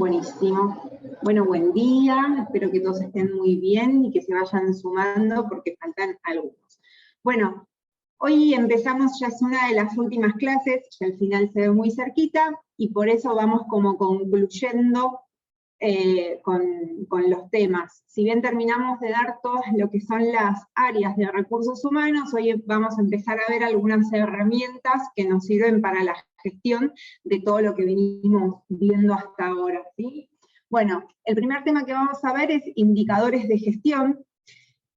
Buenísimo. Bueno, buen día, espero que todos estén muy bien y que se vayan sumando porque faltan algunos. Bueno, hoy empezamos, ya es una de las últimas clases, ya al final se ve muy cerquita, y por eso vamos como concluyendo con los temas. Si bien terminamos de dar todas lo que son las áreas de recursos humanos, hoy vamos a empezar a ver algunas herramientas que nos sirven para la gestión de todo lo que venimos viendo hasta ahora, ¿sí? Bueno, el primer tema que vamos a ver es indicadores de gestión,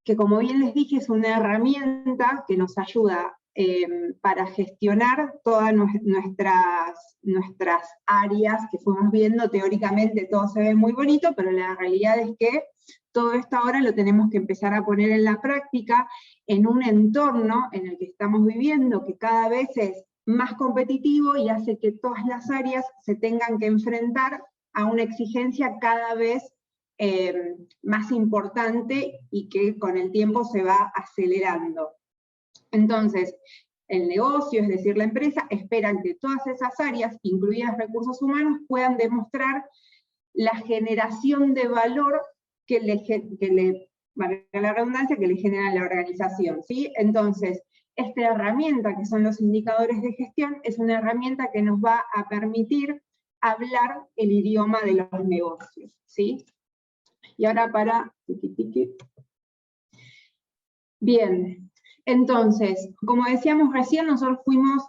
que como bien les dije es una herramienta que nos ayuda para gestionar todas nuestras áreas que fuimos viendo. Teóricamente todo se ve muy bonito, pero la realidad es que todo esto ahora lo tenemos que empezar a poner en la práctica, en un entorno en el que estamos viviendo, que cada vez es más competitivo y hace que todas las áreas se tengan que enfrentar a una exigencia cada vez más importante y que con el tiempo se va acelerando. Entonces, el negocio, es decir, la empresa, esperan que todas esas áreas, incluidas recursos humanos, puedan demostrar la generación de valor que valga la redundancia, que le genera la organización, ¿sí? Entonces, esta herramienta, que son los indicadores de gestión, es una herramienta que nos va a permitir hablar el idioma de los negocios, ¿sí? Y ahora Bien, entonces, como decíamos recién, nosotros fuimos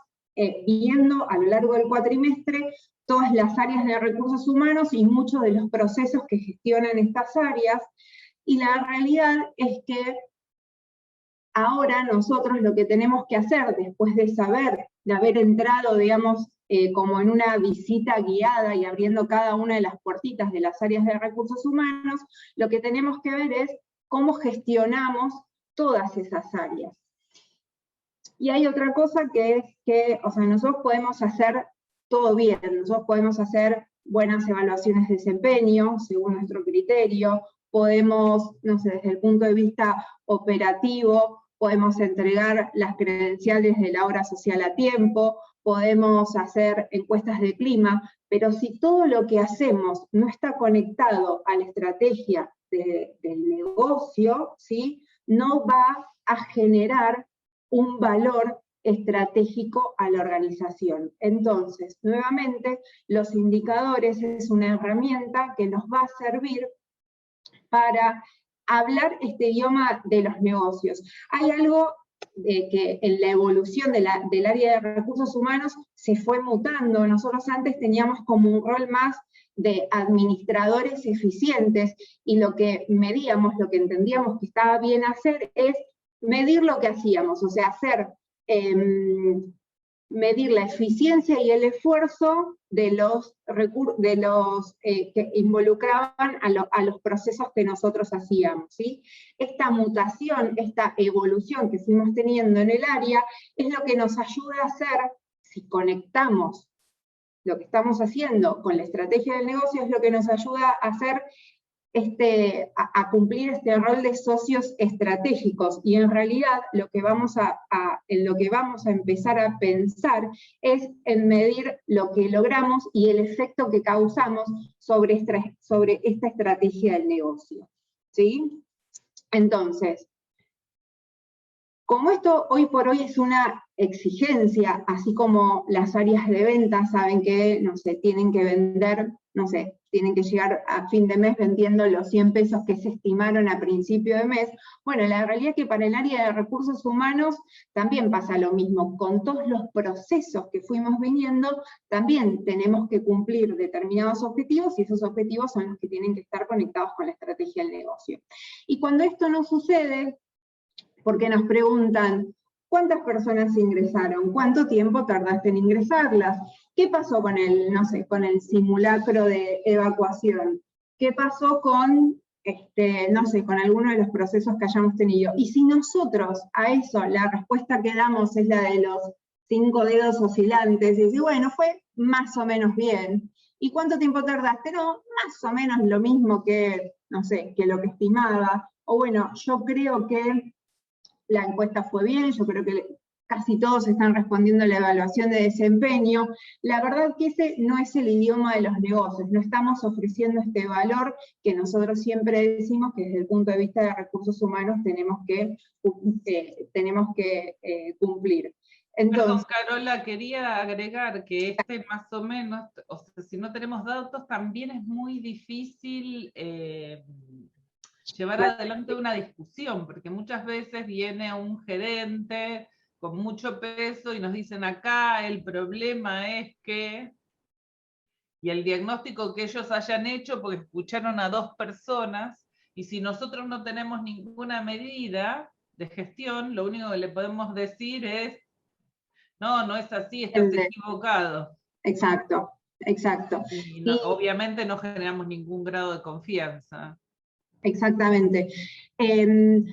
viendo a lo largo del cuatrimestre todas las áreas de recursos humanos y muchos de los procesos que gestionan estas áreas, y la realidad es que ahora nosotros lo que tenemos que hacer, después de saber, de haber entrado, digamos, como en una visita guiada y abriendo cada una de las puertitas de las áreas de recursos humanos, lo que tenemos que ver es cómo gestionamos todas esas áreas. Y hay otra cosa que es que, o sea, nosotros podemos hacer todo bien, nosotros podemos hacer buenas evaluaciones de desempeño, según nuestro criterio, podemos, no sé, desde el punto de vista operativo, podemos entregar las credenciales de la obra social a tiempo, podemos hacer encuestas de clima, pero si todo lo que hacemos no está conectado a la estrategia del negocio, ¿sí?, no va a generar un valor estratégico a la organización. Entonces, nuevamente, los indicadores es una herramienta que nos va a servir para hablar este idioma de los negocios. Hay algo que en la evolución del área de recursos humanos se fue mutando. Nosotros antes teníamos como un rol más de administradores eficientes, y lo que medíamos, lo que entendíamos que estaba bien hacer es medir lo que hacíamos, o sea, medir la eficiencia y el esfuerzo de los que involucraban a los procesos que nosotros hacíamos, ¿sí? Esta mutación, esta evolución que fuimos teniendo en el área, es lo que nos ayuda a hacer, si conectamos lo que estamos haciendo con la estrategia del negocio, es lo que nos ayuda a hacer a cumplir este rol de socios estratégicos, y en realidad lo que vamos a empezar a pensar es en medir lo que logramos y el efecto que causamos sobre esta estrategia del negocio, ¿sí? Entonces, como esto hoy por hoy es una exigencia, así como las áreas de venta saben que, no sé, tienen que vender, no sé, tienen que llegar a fin de mes vendiendo los 100 pesos que se estimaron a principio de mes, bueno, la realidad es que para el área de recursos humanos también pasa lo mismo. Con todos los procesos que fuimos viniendo, también tenemos que cumplir determinados objetivos, y esos objetivos son los que tienen que estar conectados con la estrategia del negocio. Y cuando esto no sucede, porque nos preguntan, ¿cuántas personas ingresaron? ¿Cuánto tiempo tardaste en ingresarlas? ¿Qué pasó con el, no sé, con el simulacro de evacuación? ¿Qué pasó con, no sé, con alguno de los procesos que hayamos tenido? Y si nosotros a eso, la respuesta que damos es la de los 5 dedos oscilantes, y decir, bueno, fue más o menos bien. ¿Y cuánto tiempo tardaste? No, más o menos lo mismo que, no sé, que lo que estimaba. O bueno, yo creo que la encuesta fue bien, yo creo que casi todos están respondiendo a la evaluación de desempeño. La verdad que ese no es el idioma de los negocios, no estamos ofreciendo este valor que nosotros siempre decimos que desde el punto de vista de recursos humanos tenemos que cumplir. Entonces, perdón, Carola, quería agregar que más o menos, o sea, si no tenemos datos, también es muy difícil llevar adelante una discusión, porque muchas veces viene un gerente con mucho peso y nos dicen acá el problema es que, y el diagnóstico que ellos hayan hecho porque escucharon a 2 personas, y si nosotros no tenemos ninguna medida de gestión, lo único que le podemos decir es, no, no es así, estás equivocado. Exacto, exacto. Y no, obviamente no generamos ningún grado de confianza. Exactamente.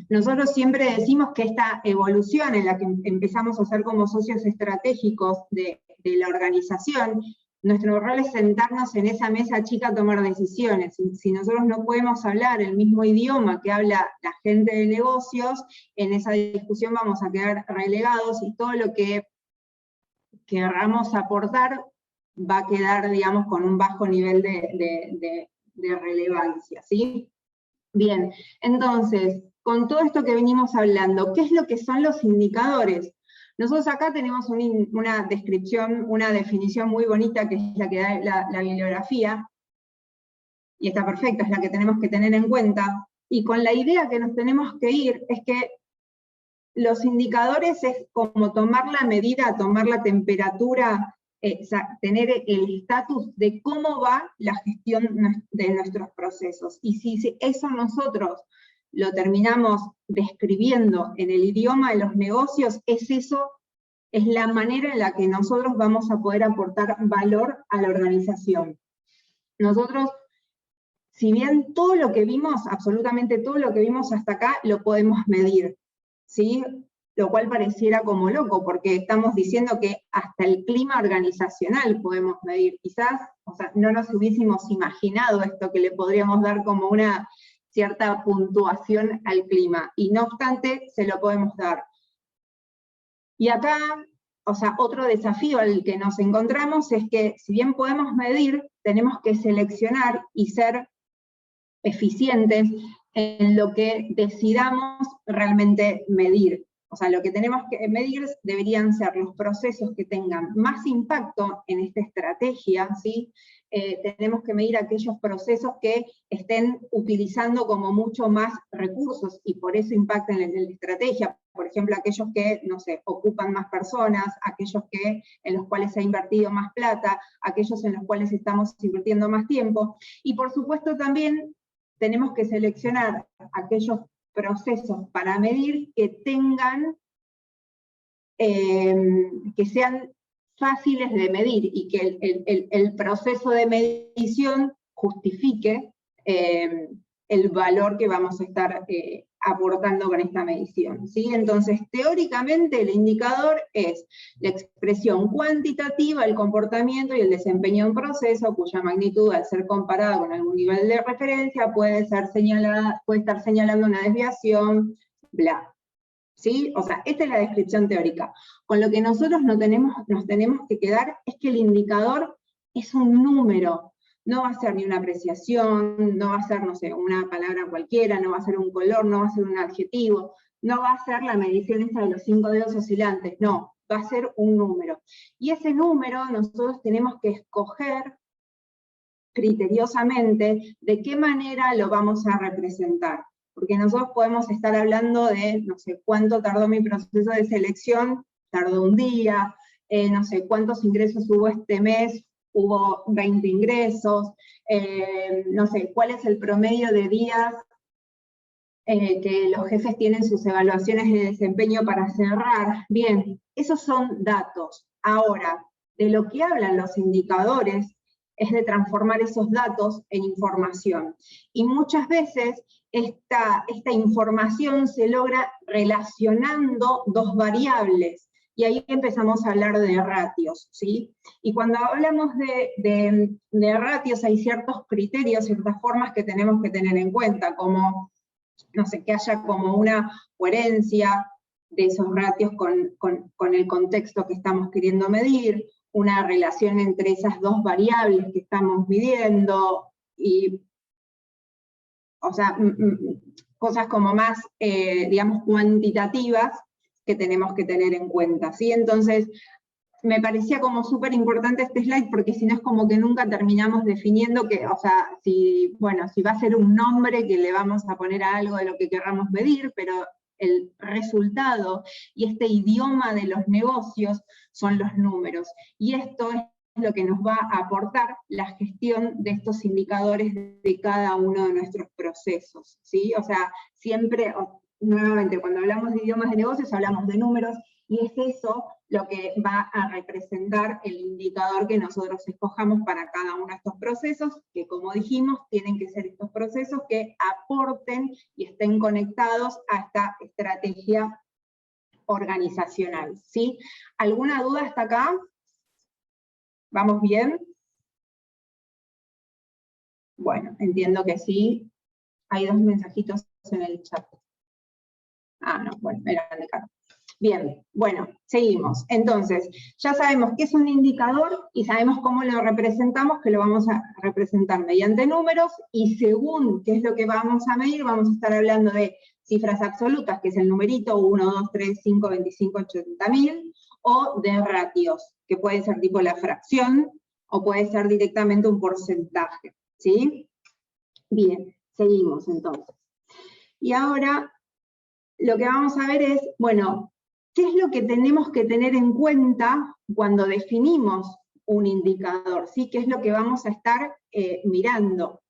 Nosotros siempre decimos que esta evolución en la que empezamos a ser como socios estratégicos de la organización, nuestro rol es sentarnos en esa mesa chica a tomar decisiones. Si nosotros no podemos hablar el mismo idioma que habla la gente de negocios, en esa discusión vamos a quedar relegados y todo lo que querramos aportar va a quedar, digamos, con un bajo nivel de relevancia, ¿sí? Bien, entonces, con todo esto que venimos hablando, ¿qué es lo que son los indicadores? Nosotros acá tenemos una descripción, una definición muy bonita, que es la que da la bibliografía, y está perfecta, es la que tenemos que tener en cuenta, y con la idea que nos tenemos que ir es que los indicadores es como tomar la medida, tomar la temperatura, tener el estatus de cómo va la gestión de nuestros procesos. Y si eso nosotros lo terminamos describiendo en el idioma de los negocios, es la manera en la que nosotros vamos a poder aportar valor a la organización. Nosotros, si bien todo lo que vimos, absolutamente todo lo que vimos hasta acá, lo podemos medir, ¿sí? Lo cual pareciera como loco, porque estamos diciendo que hasta el clima organizacional podemos medir. Quizás, o sea, no nos hubiésemos imaginado esto, que le podríamos dar como una cierta puntuación al clima, y no obstante, se lo podemos dar. Y acá, o sea, otro desafío al que nos encontramos es que, si bien podemos medir, tenemos que seleccionar y ser eficientes en lo que decidamos realmente medir. O sea, lo que tenemos que medir deberían ser los procesos que tengan más impacto en esta estrategia, ¿sí? Tenemos que medir aquellos procesos que estén utilizando como mucho más recursos y por eso impactan en la estrategia. Por ejemplo, aquellos que, no sé, ocupan más personas, aquellos en los cuales se ha invertido más plata, aquellos en los cuales estamos invirtiendo más tiempo. Y por supuesto también tenemos que seleccionar aquellos procesos para medir que tengan, que sean fáciles de medir y que el proceso de medición justifique el valor que vamos a estar aportando con esta medición, ¿sí? Entonces, teóricamente el indicador es la expresión cuantitativa, el comportamiento y el desempeño de un proceso, cuya magnitud, al ser comparada con algún nivel de referencia, puede estar señalando una desviación, bla. ¿Sí? O sea, esta es la descripción teórica. Con lo que nosotros nos tenemos que quedar es que el indicador es un número. No va a ser ni una apreciación, no va a ser, no sé, una palabra cualquiera, no va a ser un color, no va a ser un adjetivo, no va a ser la medición esta de los 5 dedos oscilantes, no, va a ser un número. Y ese número nosotros tenemos que escoger criteriosamente de qué manera lo vamos a representar. Porque nosotros podemos estar hablando de, no sé, cuánto tardó mi proceso de selección, tardó un día, no sé, cuántos ingresos hubo este mes, hubo 20 ingresos, no sé, cuál es el promedio de días que los jefes tienen sus evaluaciones de desempeño para cerrar. Bien, esos son datos. Ahora, de lo que hablan los indicadores es de transformar esos datos en información. Y muchas veces esta información se logra relacionando dos variables, y ahí empezamos a hablar de ratios, ¿sí? Y cuando hablamos de ratios hay ciertos criterios, ciertas formas que tenemos que tener en cuenta, como, no sé, que haya como una coherencia, esos ratios con el contexto que estamos queriendo medir, una relación entre esas dos variables que estamos midiendo, y, o sea, cosas como más, digamos, cuantitativas que tenemos que tener en cuenta, ¿sí? Entonces, me parecía como súper importante este slide, porque si no es como que nunca terminamos definiendo que, o sea, si va a ser un nombre que le vamos a poner a algo de lo que querramos medir, pero el resultado y este idioma de los negocios son los números. Y esto es lo que nos va a aportar la gestión de estos indicadores de cada uno de nuestros procesos, ¿sí? O sea, siempre, nuevamente, cuando hablamos de idiomas de negocios, hablamos de números, y es eso lo que va a representar el indicador que nosotros escojamos para cada uno de estos procesos, que como dijimos, tienen que ser estos procesos que aporten y estén conectados a esta estrategia organizacional, ¿sí? ¿Alguna duda hasta acá? ¿Vamos bien? Bueno, entiendo que sí. Hay 2 mensajitos en el chat. Ah, no, bueno, eran de Carlos. Bien, bueno, seguimos. Entonces, ya sabemos qué es un indicador y sabemos cómo lo representamos, que lo vamos a representar mediante números, y según qué es lo que vamos a medir, vamos a estar hablando de cifras absolutas, que es el numerito 1, 2, 3, 5, 25, 80.000, o de ratios, que puede ser tipo la fracción, o puede ser directamente un porcentaje, ¿sí? Bien, seguimos entonces. Y ahora lo que vamos a ver es, bueno, ¿qué es lo que tenemos que tener en cuenta cuando definimos un indicador? ¿Sí? ¿Qué es lo que vamos a estar mirando?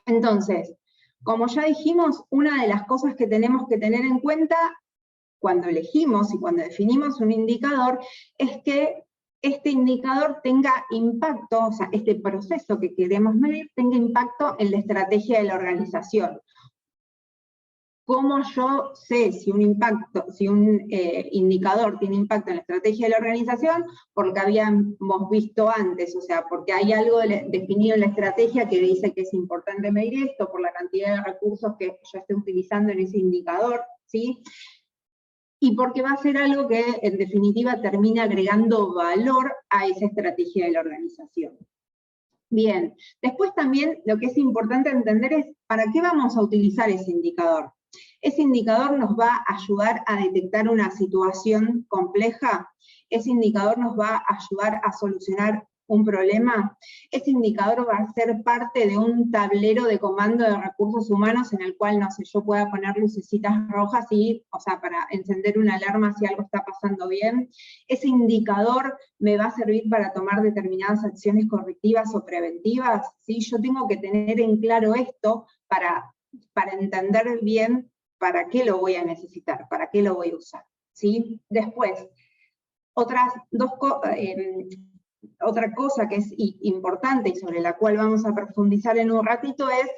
Entonces, como ya dijimos, una de las cosas que tenemos que tener en cuenta cuando elegimos y cuando definimos un indicador es que este indicador tenga impacto, o sea, este proceso que queremos medir tenga impacto en la estrategia de la organización. ¿Cómo yo sé si un indicador tiene impacto en la estrategia de la organización? Por lo que habíamos visto antes, o sea, porque hay algo definido en la estrategia que dice que es importante medir esto, por la cantidad de recursos que yo esté utilizando en ese indicador, ¿sí? Y porque va a ser algo que, en definitiva, termina agregando valor a esa estrategia de la organización. Bien, después también lo que es importante entender es, ¿para qué vamos a utilizar ese indicador? Ese indicador nos va a ayudar a detectar una situación compleja, ese indicador nos va a ayudar a solucionar un problema, ese indicador va a ser parte de un tablero de comando de recursos humanos en el cual, no sé, yo pueda poner lucecitas rojas y, o sea, para encender una alarma si algo está pasando bien. Ese indicador me va a servir para tomar determinadas acciones correctivas o preventivas, ¿sí? Yo tengo que tener en claro esto para entender bien para qué lo voy a necesitar, para qué lo voy a usar, ¿sí? Después, otra cosa que es importante y sobre la cual vamos a profundizar en un ratito es,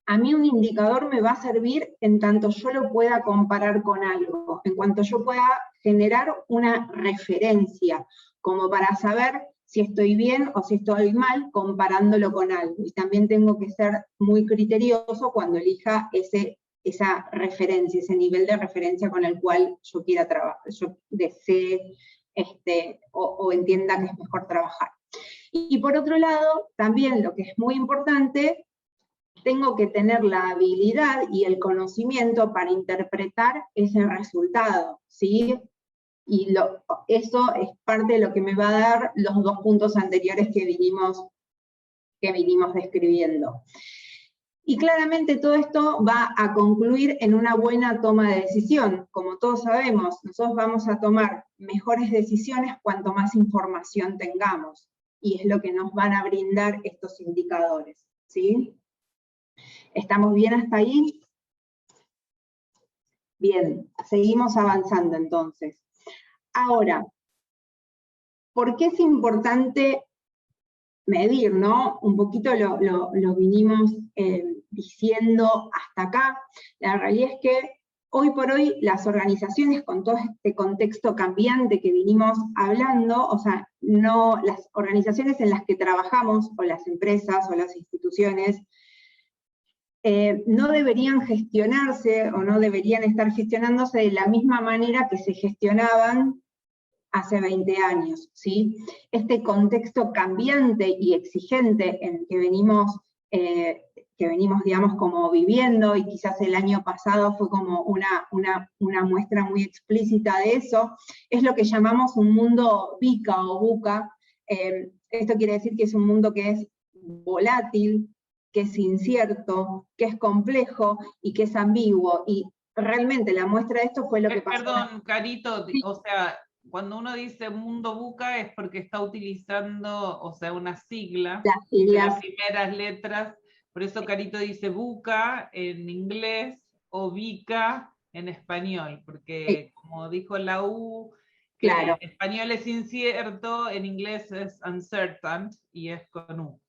a mí un indicador me va a servir en tanto yo lo pueda comparar con algo, en cuanto yo pueda generar una referencia, como para saber si estoy bien o si estoy mal comparándolo con algo. Y también tengo que ser muy criterioso cuando elija esa referencia, ese nivel de referencia con el cual yo quiera trabajar, yo desee o entienda que es mejor trabajar. Y por otro lado, también lo que es muy importante, tengo que tener la habilidad y el conocimiento para interpretar ese resultado, ¿sí? Y eso es parte de lo que me va a dar los 2 puntos anteriores que vinimos describiendo. Y claramente todo esto va a concluir en una buena toma de decisión. Como todos sabemos, nosotros vamos a tomar mejores decisiones cuanto más información tengamos, y es lo que nos van a brindar estos indicadores, ¿sí? ¿Estamos bien hasta ahí? Bien, seguimos avanzando entonces. Ahora, ¿por qué es importante medir, no? Un poquito lo vinimos diciendo hasta acá. La realidad es que hoy por hoy las organizaciones, con todo este contexto cambiante que vinimos hablando, o sea, las organizaciones en las que trabajamos, o las empresas, o las instituciones, no deberían gestionarse o no deberían estar gestionándose de la misma manera que se gestionaban hace 20 años, ¿sí? Este contexto cambiante y exigente en que venimos, digamos, como viviendo, y quizás el año pasado fue como una muestra muy explícita de eso, es lo que llamamos un mundo VUCA o VUCA. Esto quiere decir que es un mundo que es volátil, que es incierto, que es complejo y que es ambiguo, y realmente la muestra de esto fue lo que pasó. Perdón, Carito, sí. O sea, cuando uno dice mundo VUCA es porque está utilizando, o sea, una sigla, Las siglas, las primeras letras, por eso Carito dice VUCA en inglés o VICA en español, porque como dijo la U, que claro. en español es incierto, en inglés es uncertain y es con U.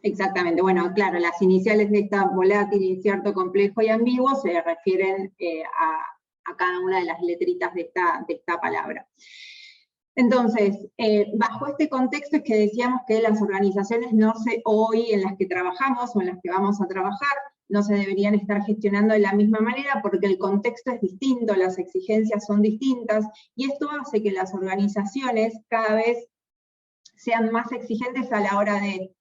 Exactamente, bueno, claro, las iniciales de esta volátil, incierto, complejo y ambiguo se refieren a cada una de las letritas de esta palabra. Entonces, bajo este contexto es que decíamos que las organizaciones hoy en las que trabajamos o en las que vamos a trabajar, no se deberían estar gestionando de la misma manera porque el contexto es distinto, las exigencias son distintas, y esto hace que las organizaciones cada vez sean más exigentes a la hora de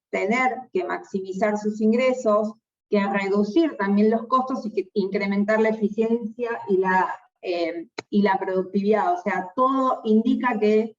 tener que maximizar sus ingresos, que reducir también los costos y que incrementar la eficiencia y la productividad. O sea, todo indica que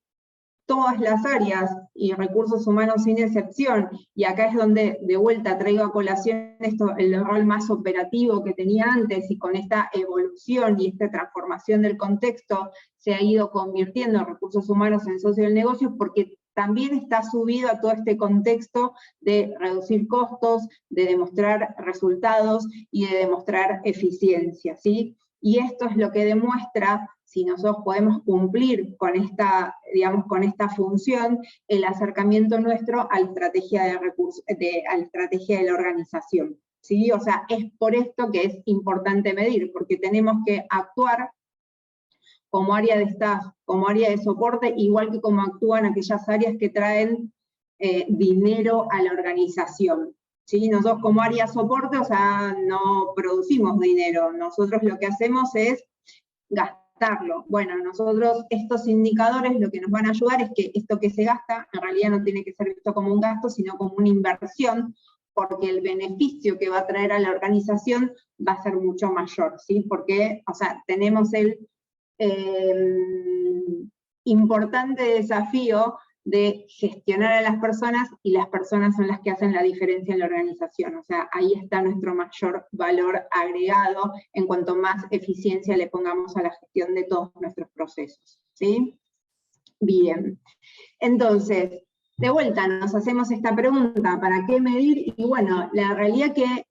todas las áreas, y recursos humanos sin excepción, y acá es donde de vuelta traigo a colación el rol más operativo que tenía antes, y con esta evolución y esta transformación del contexto se ha ido convirtiendo recursos humanos en socio del negocio, porque también está subido a todo este contexto de reducir costos, de demostrar resultados y de demostrar eficiencia, ¿sí? Y esto es lo que demuestra si nosotros podemos cumplir con esta, digamos, con esta función, el acercamiento nuestro a la estrategia de recursos, a la estrategia de la organización, ¿sí? O sea, es por esto que es importante medir, porque tenemos que actuar como área de staff, como área de soporte, igual que como actúan aquellas áreas que traen dinero a la organización. ¿Sí? Nosotros como área de soporte, o sea, no producimos dinero, nosotros lo que hacemos es gastarlo. Bueno, nosotros estos indicadores lo que nos van a ayudar es que esto que se gasta, en realidad no tiene que ser visto como un gasto, sino como una inversión, porque el beneficio que va a traer a la organización va a ser mucho mayor, ¿sí? Porque, o sea, tenemos el importante desafío de gestionar a las personas, y las personas son las que hacen la diferencia en la organización. O sea, ahí está nuestro mayor valor agregado en cuanto más eficiencia le pongamos a la gestión de todos nuestros procesos, ¿sí? Bien. Entonces, de vuelta nos hacemos esta pregunta, ¿para qué medir? Y bueno, la realidad que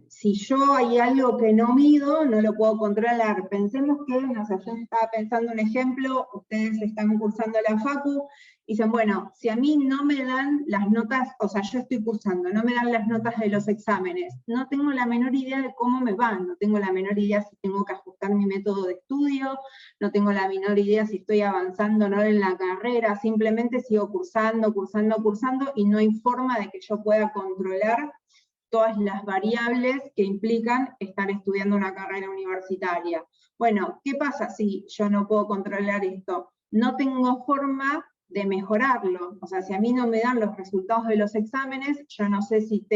si yo hay algo que no mido, no lo puedo controlar. Pensemos que, no sé, yo estaba pensando un ejemplo, ustedes están cursando la facu, y dicen, bueno, si a mí no me dan las notas, o sea, yo estoy cursando, no me dan las notas de los exámenes, no tengo la menor idea de cómo me van, no tengo la menor idea si tengo que ajustar mi método de estudio, no tengo la menor idea si estoy avanzando o no en la carrera, simplemente sigo cursando, y no hay forma de que yo pueda controlar todas las variables que implican estar estudiando una carrera universitaria. Bueno, ¿qué pasa si yo no puedo controlar esto? No tengo forma de mejorarlo. O sea, si a mí no me dan los resultados de los exámenes, yo no sé si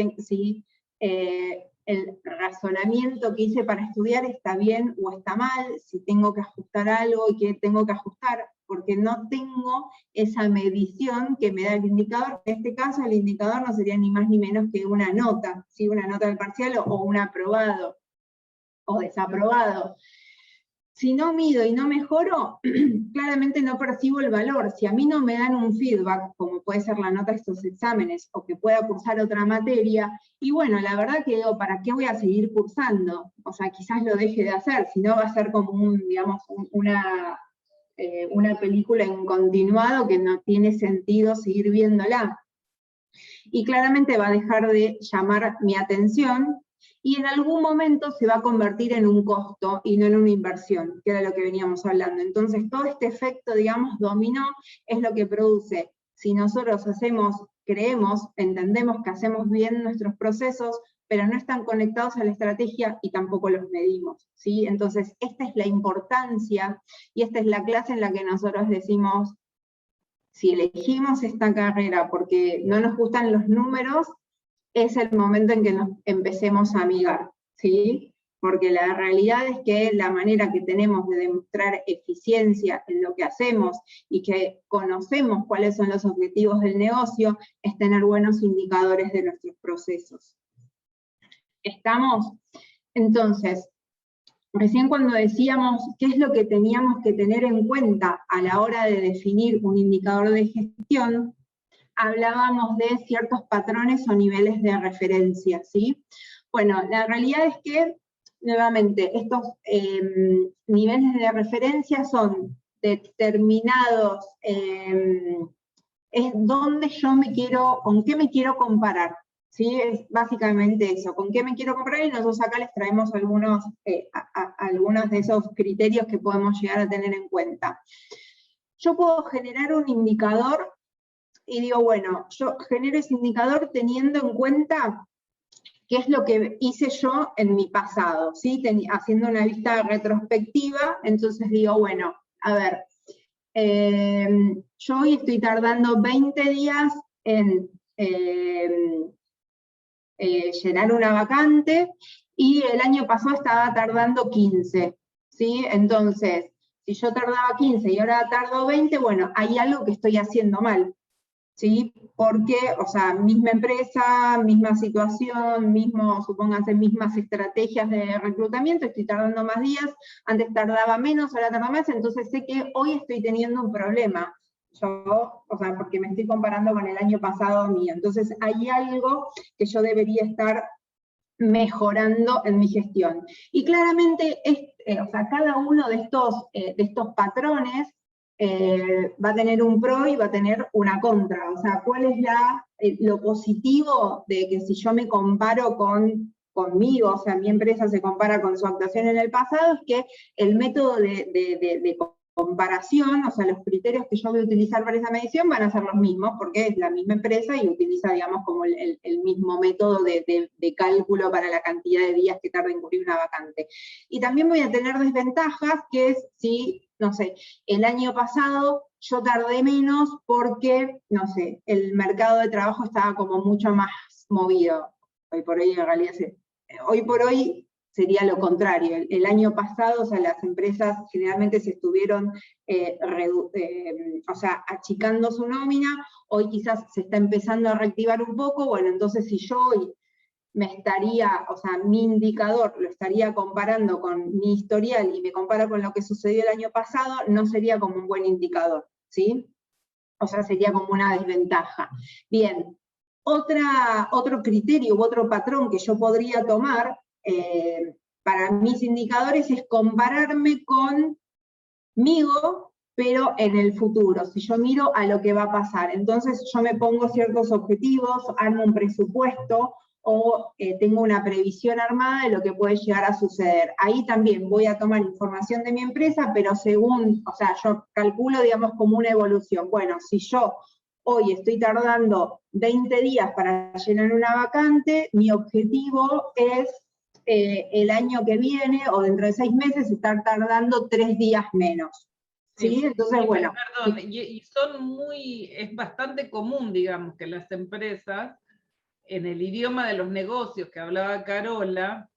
el razonamiento que hice para estudiar está bien o está mal, si tengo que ajustar algo y qué tengo que ajustar, porque no tengo esa medición que me da el indicador. En este caso el indicador no sería ni más ni menos que una nota, ¿sí? Una nota del parcial o un aprobado o desaprobado. Si no mido y no mejoro, claramente no percibo el valor. Si a mí no me dan un feedback, como puede ser la nota de estos exámenes, o que pueda cursar otra materia, y bueno, la verdad que digo, ¿para qué voy a seguir cursando? O sea, quizás lo deje de hacer, si no va a ser como una película en continuado que no tiene sentido seguir viéndola. Y claramente va a dejar de llamar mi atención, y en algún momento se va a convertir en un costo y no en una inversión, que era lo que veníamos hablando. Entonces todo este efecto, digamos, dominó, es lo que produce. Si nosotros creemos, entendemos que hacemos bien nuestros procesos, pero no están conectados a la estrategia y tampoco los medimos, ¿sí? Entonces, esta es la importancia, y esta es la clase en la que nosotros decimos, si elegimos esta carrera porque no nos gustan los números, es el momento en que nos empecemos a amigar, ¿sí? Porque la realidad es que la manera que tenemos de demostrar eficiencia en lo que hacemos y que conocemos cuáles son los objetivos del negocio es tener buenos indicadores de nuestros procesos. ¿Estamos? Entonces, recién cuando decíamos qué es lo que teníamos que tener en cuenta a la hora de definir un indicador de gestión, hablábamos de ciertos patrones o niveles de referencia, ¿sí? Bueno, la realidad es que, nuevamente, estos niveles de referencia son determinados, es donde yo me quiero, con qué me quiero comparar, ¿sí? Es básicamente eso, con qué me quiero comparar, y nosotros acá les traemos algunos de esos criterios que podemos llegar a tener en cuenta. Yo puedo generar un indicador y digo, bueno, yo genero ese indicador teniendo en cuenta qué es lo que hice yo en mi pasado, ¿sí? Haciendo una vista retrospectiva, entonces digo, bueno, a ver, yo hoy estoy tardando 20 días en llenar una vacante, y el año pasado estaba tardando 15, ¿sí? Entonces, si yo tardaba 15 y ahora tardo 20, bueno, hay algo que estoy haciendo mal, ¿sí? Porque, o sea, misma empresa, misma situación, supónganse, mismas estrategias de reclutamiento, estoy tardando más días, antes tardaba menos, ahora tarda más, entonces sé que hoy estoy teniendo un problema. Yo, o sea, porque me estoy comparando con el año pasado mío. Entonces hay algo que yo debería estar mejorando en mi gestión. Y claramente, o sea, cada uno de estos patrones va a tener un pro y va a tener una contra. O sea, ¿cuál es lo positivo de que si yo me comparo conmigo, o sea, mi empresa se compara con su actuación en el pasado? Es que el método de comparación, o sea, los criterios que yo voy a utilizar para esa medición van a ser los mismos, porque es la misma empresa y utiliza, digamos, como el mismo método de cálculo para la cantidad de días que tarda en cubrir una vacante. Y también voy a tener desventajas, que es si, no sé, el año pasado yo tardé menos porque, no sé, el mercado de trabajo estaba como mucho más movido. Hoy por hoy, en realidad, hoy por hoy sería lo contrario. El año pasado, o sea, las empresas generalmente se estuvieron o sea, achicando su nómina, hoy quizás se está empezando a reactivar un poco. Bueno, entonces si yo hoy o sea, mi indicador lo estaría comparando con mi historial y me comparo con lo que sucedió el año pasado, no sería como un buen indicador, ¿sí? O sea, sería como una desventaja. Bien, otro criterio u otro patrón que yo podría tomar para mis indicadores es compararme conmigo, pero en el futuro, si yo miro a lo que va a pasar. Entonces yo me pongo ciertos objetivos, armo un presupuesto, o tengo una previsión armada de lo que puede llegar a suceder. Ahí también voy a tomar información de mi empresa, pero según, o sea, yo calculo, digamos, como una evolución. Bueno, si yo hoy estoy tardando 20 días para llenar una vacante, mi objetivo es el año que viene o dentro de 6 meses estar tardando 3 días menos. ¿Sí? Entonces, sí, bueno. Perdón, y es bastante común, digamos, que las empresas, en el idioma de los negocios que hablaba Carola,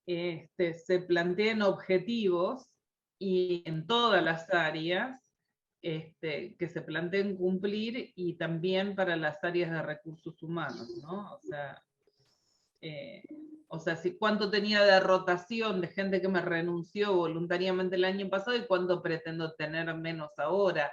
se planteen objetivos, y en todas las áreas, que se planteen cumplir, y también para las áreas de recursos humanos, ¿no? O sea, cuánto tenía de rotación de gente que me renunció voluntariamente el año pasado y cuánto pretendo tener menos ahora.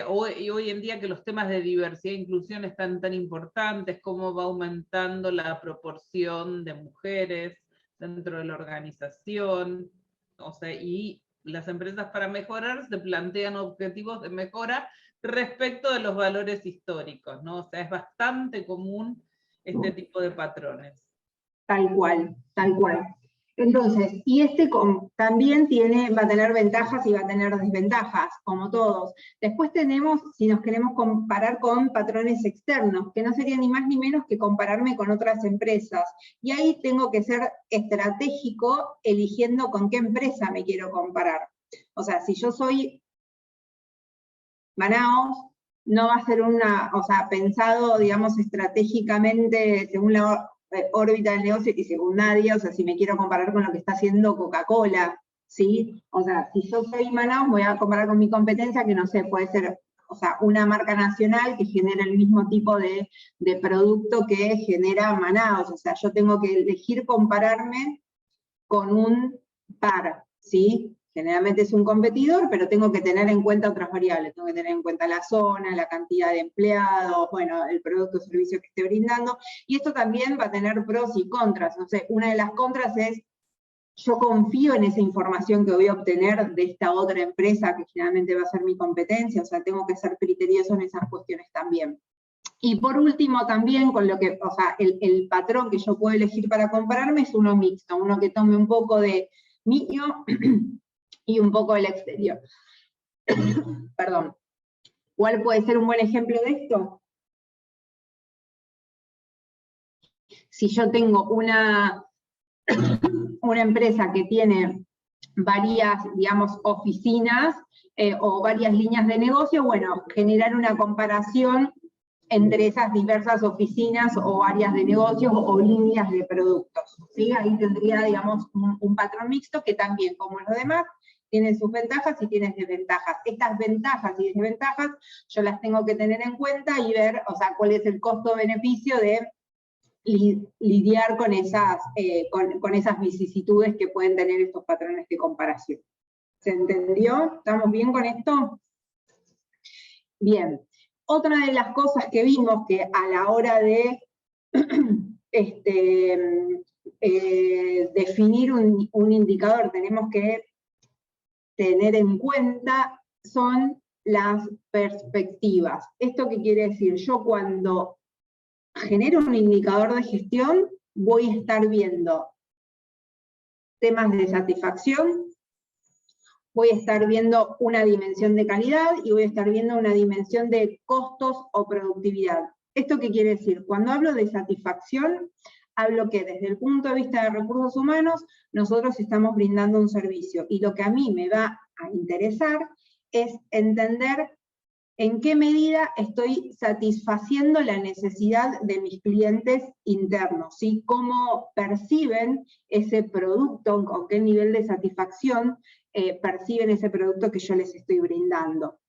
Hoy en día, que los temas de diversidad e inclusión están tan importantes, cómo va aumentando la proporción de mujeres dentro de la organización. O sea, y las empresas, para mejorar, se plantean objetivos de mejora respecto de los valores históricos, ¿no? O sea, es bastante común este tipo de patrones. Tal cual, tal cual. Entonces, y también va a tener ventajas y va a tener desventajas, como todos. Después tenemos, si nos queremos comparar con patrones externos, que no sería ni más ni menos que compararme con otras empresas. Y ahí tengo que ser estratégico eligiendo con qué empresa me quiero comparar. O sea, si yo soy Manaos, no va a ser pensado, digamos, estratégicamente según la órbita del negocio y según nadie, o sea, si me quiero comparar con lo que está haciendo Coca-Cola, ¿sí? O sea, si yo soy Manaos, voy a comparar con mi competencia, que no sé, puede ser, o sea, una marca nacional que genera el mismo tipo de producto que genera Manaos, o sea, yo tengo que elegir compararme con un par, ¿sí? Generalmente es un competidor, pero tengo que tener en cuenta otras variables, tengo que tener en cuenta la zona, la cantidad de empleados, bueno, el producto o servicio que esté brindando, y esto también va a tener pros y contras, no sé, una de las contras es, yo confío en esa información que voy a obtener de esta otra empresa, que generalmente va a ser mi competencia, o sea, tengo que ser criterioso en esas cuestiones también. Y por último también, con lo que, o sea, el patrón que yo puedo elegir para compararme es uno mixto, uno que tome un poco de mío y un poco del exterior. Perdón. ¿Cuál puede ser un buen ejemplo de esto? Si yo tengo una empresa que tiene varias, digamos, oficinas o varias líneas de negocio, bueno, generar una comparación entre esas diversas oficinas o áreas de negocios o líneas de productos, ¿sí? Ahí tendría, digamos, un patrón mixto que también, como los demás, tiene sus ventajas y tiene desventajas. Estas ventajas y desventajas yo las tengo que tener en cuenta y ver, o sea, cuál es el costo-beneficio de lidiar con esas vicisitudes que pueden tener estos patrones de comparación. ¿Se entendió? ¿Estamos bien con esto? Bien. Otra de las cosas que vimos que a la hora de definir un indicador tenemos que tener en cuenta son las perspectivas. ¿Esto qué quiere decir? Yo cuando genero un indicador de gestión voy a estar viendo temas de satisfacción, voy a estar viendo una dimensión de calidad y voy a estar viendo una dimensión de costos o productividad. ¿Esto qué quiere decir? Cuando hablo de satisfacción, hablo que desde el punto de vista de recursos humanos, nosotros estamos brindando un servicio, y lo que a mí me va a interesar es entender en qué medida estoy satisfaciendo la necesidad de mis clientes internos, ¿sí? Cómo perciben ese producto, con qué nivel de satisfacción perciben ese producto que yo les estoy brindando.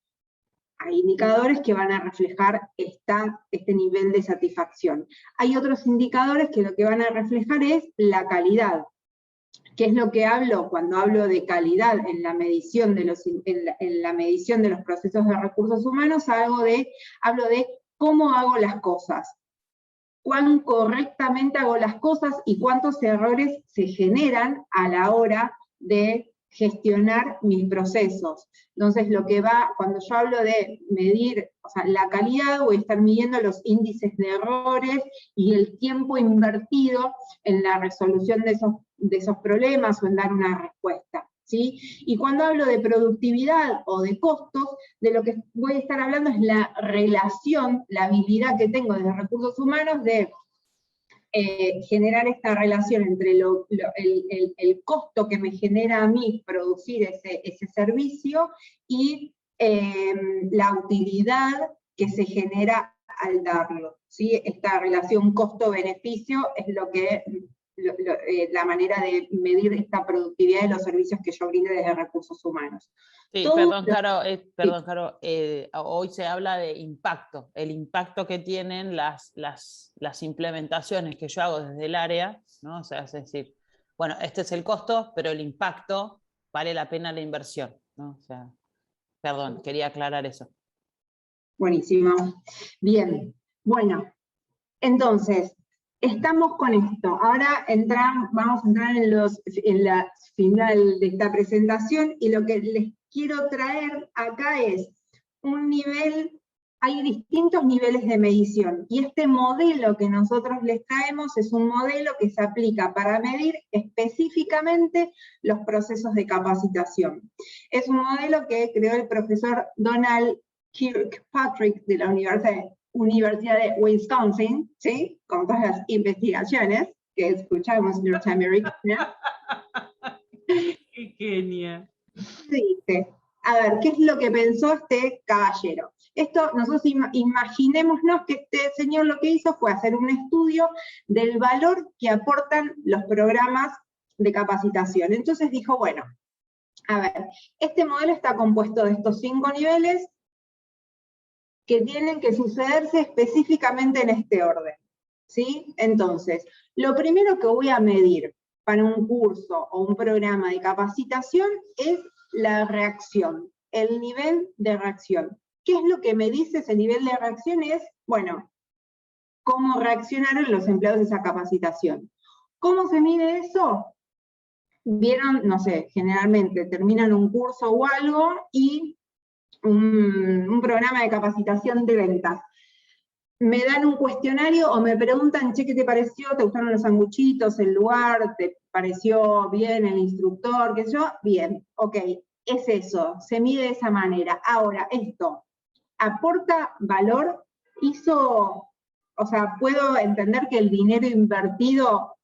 Hay indicadores que van a reflejar este nivel de satisfacción. Hay otros indicadores que lo que van a reflejar es la calidad. ¿Qué es lo que hablo cuando hablo de calidad en la medición de los procesos de recursos humanos? Hablo de cómo hago las cosas, cuán correctamente hago las cosas y cuántos errores se generan a la hora de gestionar mis procesos. Entonces, cuando yo hablo de medir, o sea, la calidad, voy a estar midiendo los índices de errores y el tiempo invertido en la resolución de esos problemas o en dar una respuesta, ¿sí? Y cuando hablo de productividad o de costos, de lo que voy a estar hablando es la relación, la habilidad que tengo desde recursos humanos de generar esta relación entre el costo que me genera a mí producir ese servicio y la utilidad que se genera al darlo, ¿sí? Esta relación costo-beneficio es la manera de medir esta productividad de los servicios que yo brindo desde recursos humanos. Sí, perdón, Caro, hoy se habla de impacto, el impacto que tienen las implementaciones que yo hago desde el área, ¿no? O sea, es decir, bueno, este es el costo, pero el impacto vale la pena la inversión, ¿no? O sea, perdón, quería aclarar eso. Buenísimo. Bien, bueno, entonces, estamos con esto. Ahora vamos a entrar en la final de esta presentación, y lo que les quiero traer acá es un nivel hay distintos niveles de medición, y este modelo que nosotros les traemos es un modelo que se aplica para medir específicamente los procesos de capacitación. Es un modelo que creó el profesor Donald Kirkpatrick de la Universidad de Wisconsin, ¿sí? Con todas las investigaciones que escuchamos norteamericanas. ¡Qué genia! Dice, a ver, ¿qué es lo que pensó este caballero? Esto, nosotros imaginémonos que este señor lo que hizo fue hacer un estudio del valor que aportan los programas de capacitación. Entonces dijo, bueno, a ver, este modelo está compuesto de estos 5 niveles que tienen que sucederse específicamente en este orden, ¿sí? Entonces, lo primero que voy a medir para un curso o un programa de capacitación es la reacción, el nivel de reacción. ¿Qué es lo que me dice ese nivel de reacción? Es, bueno, cómo reaccionaron los empleados de esa capacitación. ¿Cómo se mide eso? Vieron, no sé, generalmente terminan un curso o algo y un programa de capacitación de ventas. Me dan un cuestionario o me preguntan, che, ¿qué te pareció? ¿Te gustaron los sanguchitos, el lugar? ¿Te pareció bien el instructor? ¿Qué sé yo? Bien, ok, es eso, se mide de esa manera. Ahora, esto, ¿aporta valor? O sea, ¿puedo entender que el dinero invertido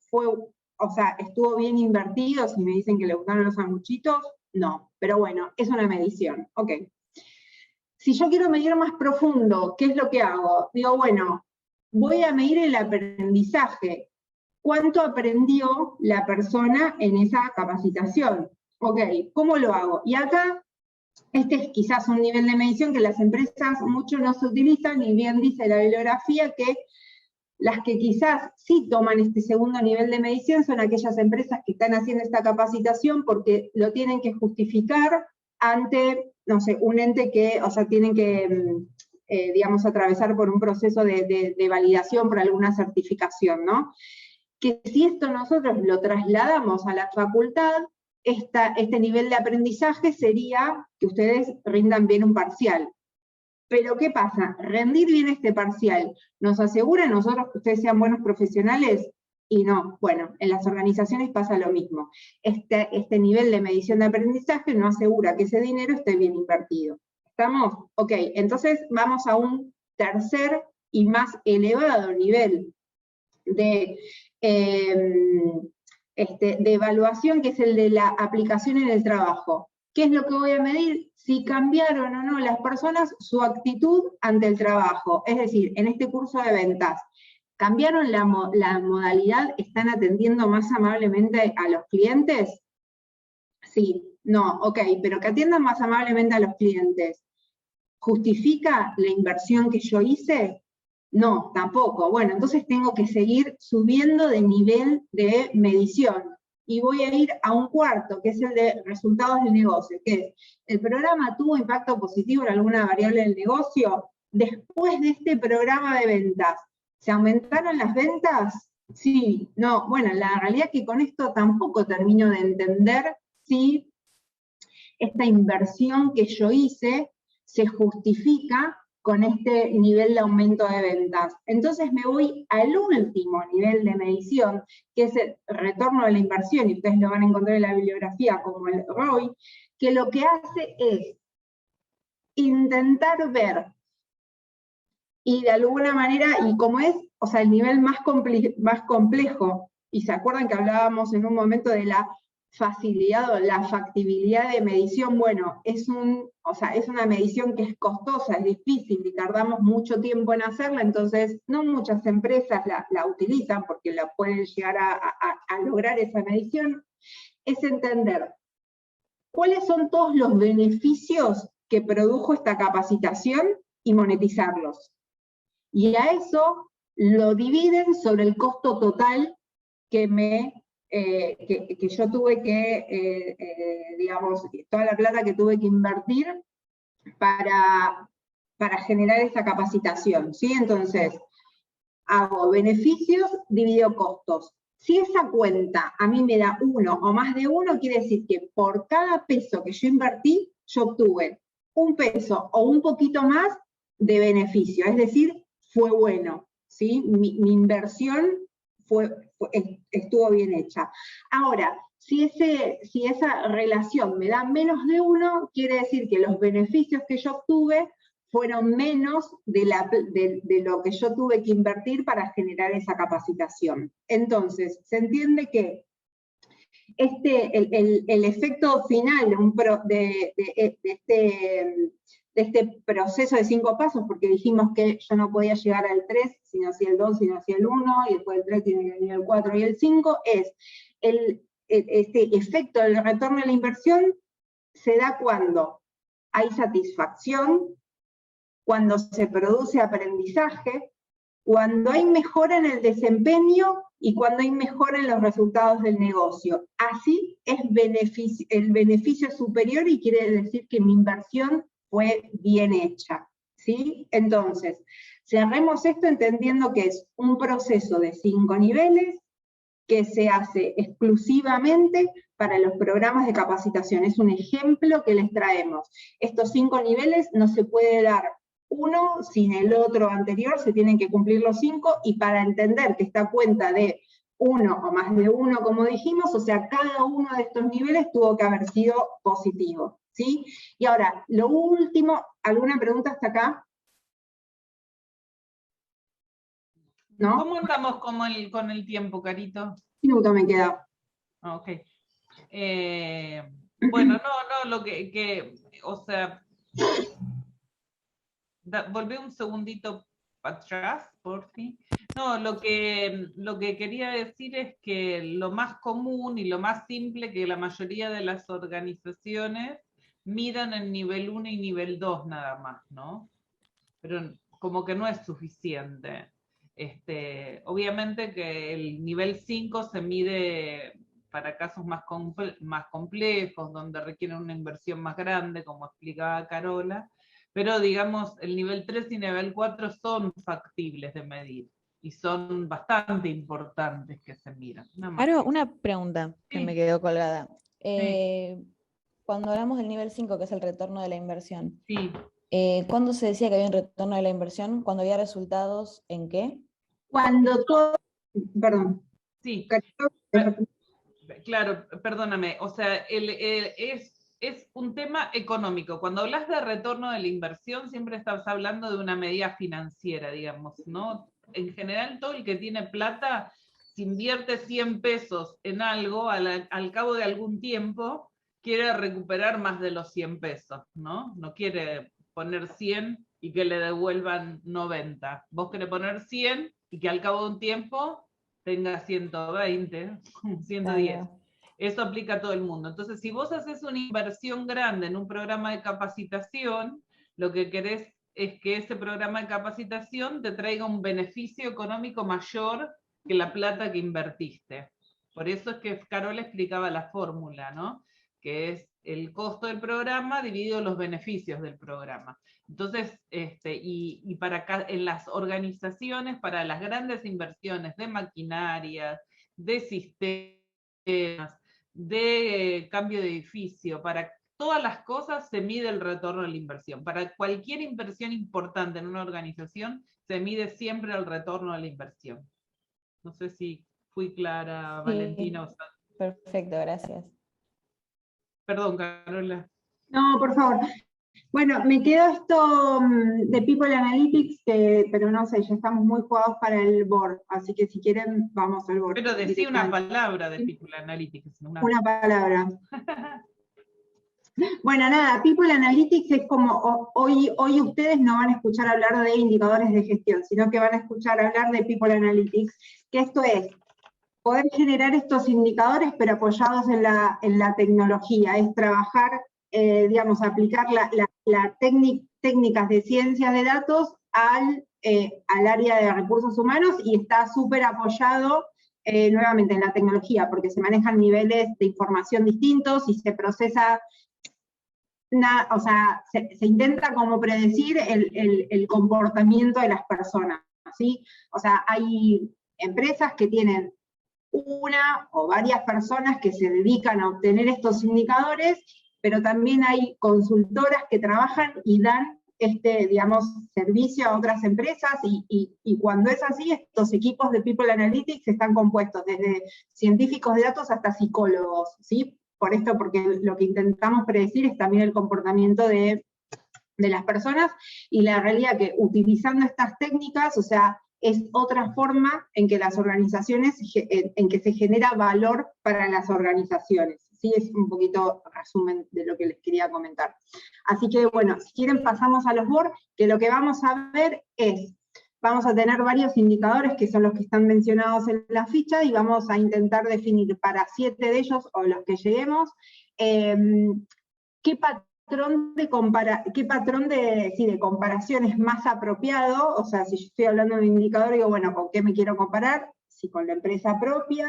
estuvo bien invertido si me dicen que le gustaron los sanguchitos? No, pero bueno, es una medición, ok. Si yo quiero medir más profundo, ¿qué es lo que hago? Digo, bueno, voy a medir el aprendizaje. ¿Cuánto aprendió la persona en esa capacitación? Ok, ¿cómo lo hago? Y acá, este es quizás un nivel de medición que las empresas mucho no se utilizan, y bien dice la bibliografía que las que quizás sí toman este segundo nivel de medición son aquellas empresas que están haciendo esta capacitación porque lo tienen que justificar ante, no sé, un ente que, o sea, tienen que, digamos, atravesar por un proceso de validación por alguna certificación, ¿no? Que si esto nosotros lo trasladamos a la facultad, este nivel de aprendizaje sería que ustedes rindan bien un parcial. Pero ¿qué pasa? Rendir bien este parcial, ¿nos asegura a nosotros que ustedes sean buenos profesionales? Y no, bueno, en las organizaciones pasa lo mismo. Este nivel de medición de aprendizaje no asegura que ese dinero esté bien invertido. ¿Estamos? Ok, entonces vamos a un tercer y más elevado nivel de evaluación, que es el de la aplicación en el trabajo. ¿Qué es lo que voy a medir? Si cambiaron o no las personas su actitud ante el trabajo. Es decir, en este curso de ventas, ¿cambiaron la modalidad? ¿Están atendiendo más amablemente a los clientes? Sí, no, ok, pero que atiendan más amablemente a los clientes, ¿justifica la inversión que yo hice? No, tampoco. Bueno, entonces tengo que seguir subiendo de nivel de medición. Y voy a ir a un cuarto, que es el de resultados del negocio, que es, ¿el programa tuvo impacto positivo en alguna variable del negocio? Después de este programa de ventas, ¿se aumentaron las ventas? Sí, no. Bueno, la realidad es que con esto tampoco termino de entender si esta inversión que yo hice se justifica con este nivel de aumento de ventas. Entonces me voy al último nivel de medición, que es el retorno de la inversión, y ustedes lo van a encontrar en la bibliografía como el ROI, que lo que hace es intentar ver, y de alguna manera, y como es, o sea, el nivel más complejo, y se acuerdan que hablábamos en un momento de la facilidad o la factibilidad de medición, bueno, es una medición que es costosa, es difícil y tardamos mucho tiempo en hacerla, entonces no muchas empresas la utilizan porque la pueden llegar a lograr esa medición. Es entender cuáles son todos los beneficios que produjo esta capacitación y monetizarlos. Y a eso lo dividen sobre el costo total que yo tuve que, digamos, toda la plata que tuve que invertir para generar esa capacitación, ¿sí? Entonces, hago beneficios, divido costos. Si esa cuenta a mí me da 1 o más de 1, quiere decir que por cada peso que yo invertí, yo obtuve 1 peso o un poquito más de beneficio, es decir, fue bueno, ¿sí? Mi inversión estuvo bien hecha. Ahora, si esa relación me da menos de 1, quiere decir que los beneficios que yo obtuve fueron menos de lo que yo tuve que invertir para generar esa capacitación. Entonces, se entiende que el efecto final de este proceso de 5 pasos, porque dijimos que yo no podía llegar al 3, sino hacia el 2, sino hacia el 1, y después el 3 tiene que venir el 4 y el 5, es este efecto del retorno de la inversión se da cuando hay satisfacción, cuando se produce aprendizaje, cuando hay mejora en el desempeño y cuando hay mejora en los resultados del negocio. Así es el beneficio superior y quiere decir que mi inversión fue bien hecha, ¿sí? Entonces, cerremos esto entendiendo que es un proceso de 5 niveles que se hace exclusivamente para los programas de capacitación. Es un ejemplo que les traemos. Estos 5 niveles no se puede dar uno sin el otro anterior, se tienen que cumplir los 5, y para entender que esta cuenta de 1 o más de 1, como dijimos, o sea, cada uno de estos niveles tuvo que haber sido positivo, ¿sí? Y ahora, lo último, ¿alguna pregunta hasta acá? ¿No? ¿Cómo andamos con el tiempo, Carito? 1 minuto me queda. Ok. Bueno, lo o sea, volvé un segundito para atrás, por fin. No, lo que quería decir es que lo más común y lo más simple que la mayoría de las organizaciones miran el nivel 1 y nivel 2 nada más, ¿no? Pero como que no es suficiente. Obviamente que el nivel 5 se mide para casos más complejos, donde requieren una inversión más grande, como explicaba Carola, pero digamos, el nivel 3 y nivel 4 son factibles de medir, y son bastante importantes que se miran. Caro, una pregunta que me quedó colgada. Cuando hablamos del nivel 5, que es el retorno de la inversión, sí. ¿Cuándo se decía que había un retorno de la inversión? ¿Cuándo había resultados en qué? Cuando todo... Perdón. Sí. Claro, perdóname. O sea, es un tema económico. Cuando hablas de retorno de la inversión, siempre estás hablando de una medida financiera, digamos, ¿no? En general, todo el que tiene plata, si invierte 100 pesos en algo, al cabo de algún tiempo, quiere recuperar más de los 100 pesos, ¿no? No quiere poner 100 y que le devuelvan 90. Vos querés poner 100 y que al cabo de un tiempo tenga 120, 110. Eso aplica a todo el mundo. Entonces, si vos haces una inversión grande en un programa de capacitación, lo que querés es que ese programa de capacitación te traiga un beneficio económico mayor que la plata que invertiste. Por eso es que Carola explicaba la fórmula, ¿no? Que es el costo del programa dividido los beneficios del programa. Entonces, y en las organizaciones, para las grandes inversiones de maquinaria, de sistemas, de cambio de edificio, para todas las cosas se mide el retorno de la inversión. Para cualquier inversión importante en una organización, se mide siempre el retorno de la inversión. No sé si fui clara, sí. Valentina. Perfecto, gracias. Perdón, Carola. No, por favor. Bueno, me quedó esto de People Analytics, pero no sé, ya estamos muy jugados para el board, así que si quieren, vamos al board. Pero decí una palabra de People Analytics. Una palabra. Bueno, nada, People Analytics es como, hoy ustedes no van a escuchar hablar de indicadores de gestión, sino que van a escuchar hablar de People Analytics, que esto es poder generar estos indicadores, pero apoyados en la tecnología, es trabajar, digamos, aplicar las técnicas de ciencia de datos al área de recursos humanos, y está súper apoyado nuevamente en la tecnología, porque se manejan niveles de información distintos y se procesa, o sea, se intenta como predecir el comportamiento de las personas, ¿sí? O sea, hay empresas que tienen una o varias personas que se dedican a obtener estos indicadores, pero también hay consultoras que trabajan y dan digamos, servicio a otras empresas, y cuando es así, estos equipos de People Analytics están compuestos desde científicos de datos hasta psicólogos, ¿sí? Por esto, porque lo que intentamos predecir es también el comportamiento de las personas, y la realidad que utilizando estas técnicas, o sea, es otra forma en que las organizaciones, en que se genera valor para las organizaciones. Sí, es un poquito resumen de lo que les quería comentar. Así que bueno, si quieren pasamos a los board, que lo que vamos a ver es, vamos a tener varios indicadores que son los que están mencionados en la ficha, y vamos a intentar definir para 7 de ellos, o los que lleguemos, qué patrón de comparación es más apropiado. O sea, si yo estoy hablando de un indicador, digo, bueno, ¿con qué me quiero comparar? Si con la empresa propia,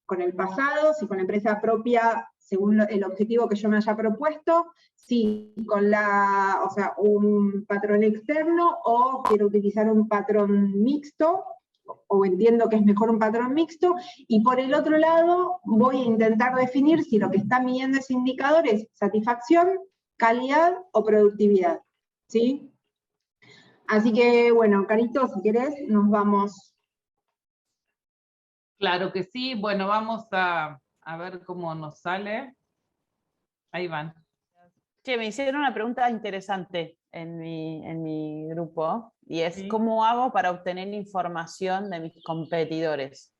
con el pasado, si con la empresa propia según el objetivo que yo me haya propuesto, si con un patrón externo, o quiero utilizar un patrón mixto, o entiendo que es mejor un patrón mixto, y por el otro lado voy a intentar definir si lo que está midiendo ese indicador es satisfacción, calidad o productividad, ¿sí? Así que, bueno, Carito, si querés, nos vamos. Claro que sí. Bueno, vamos a ver cómo nos sale. Ahí van. Che, me hicieron una pregunta interesante en mi grupo, y es, Sí. ¿cómo hago para obtener información de mis competidores?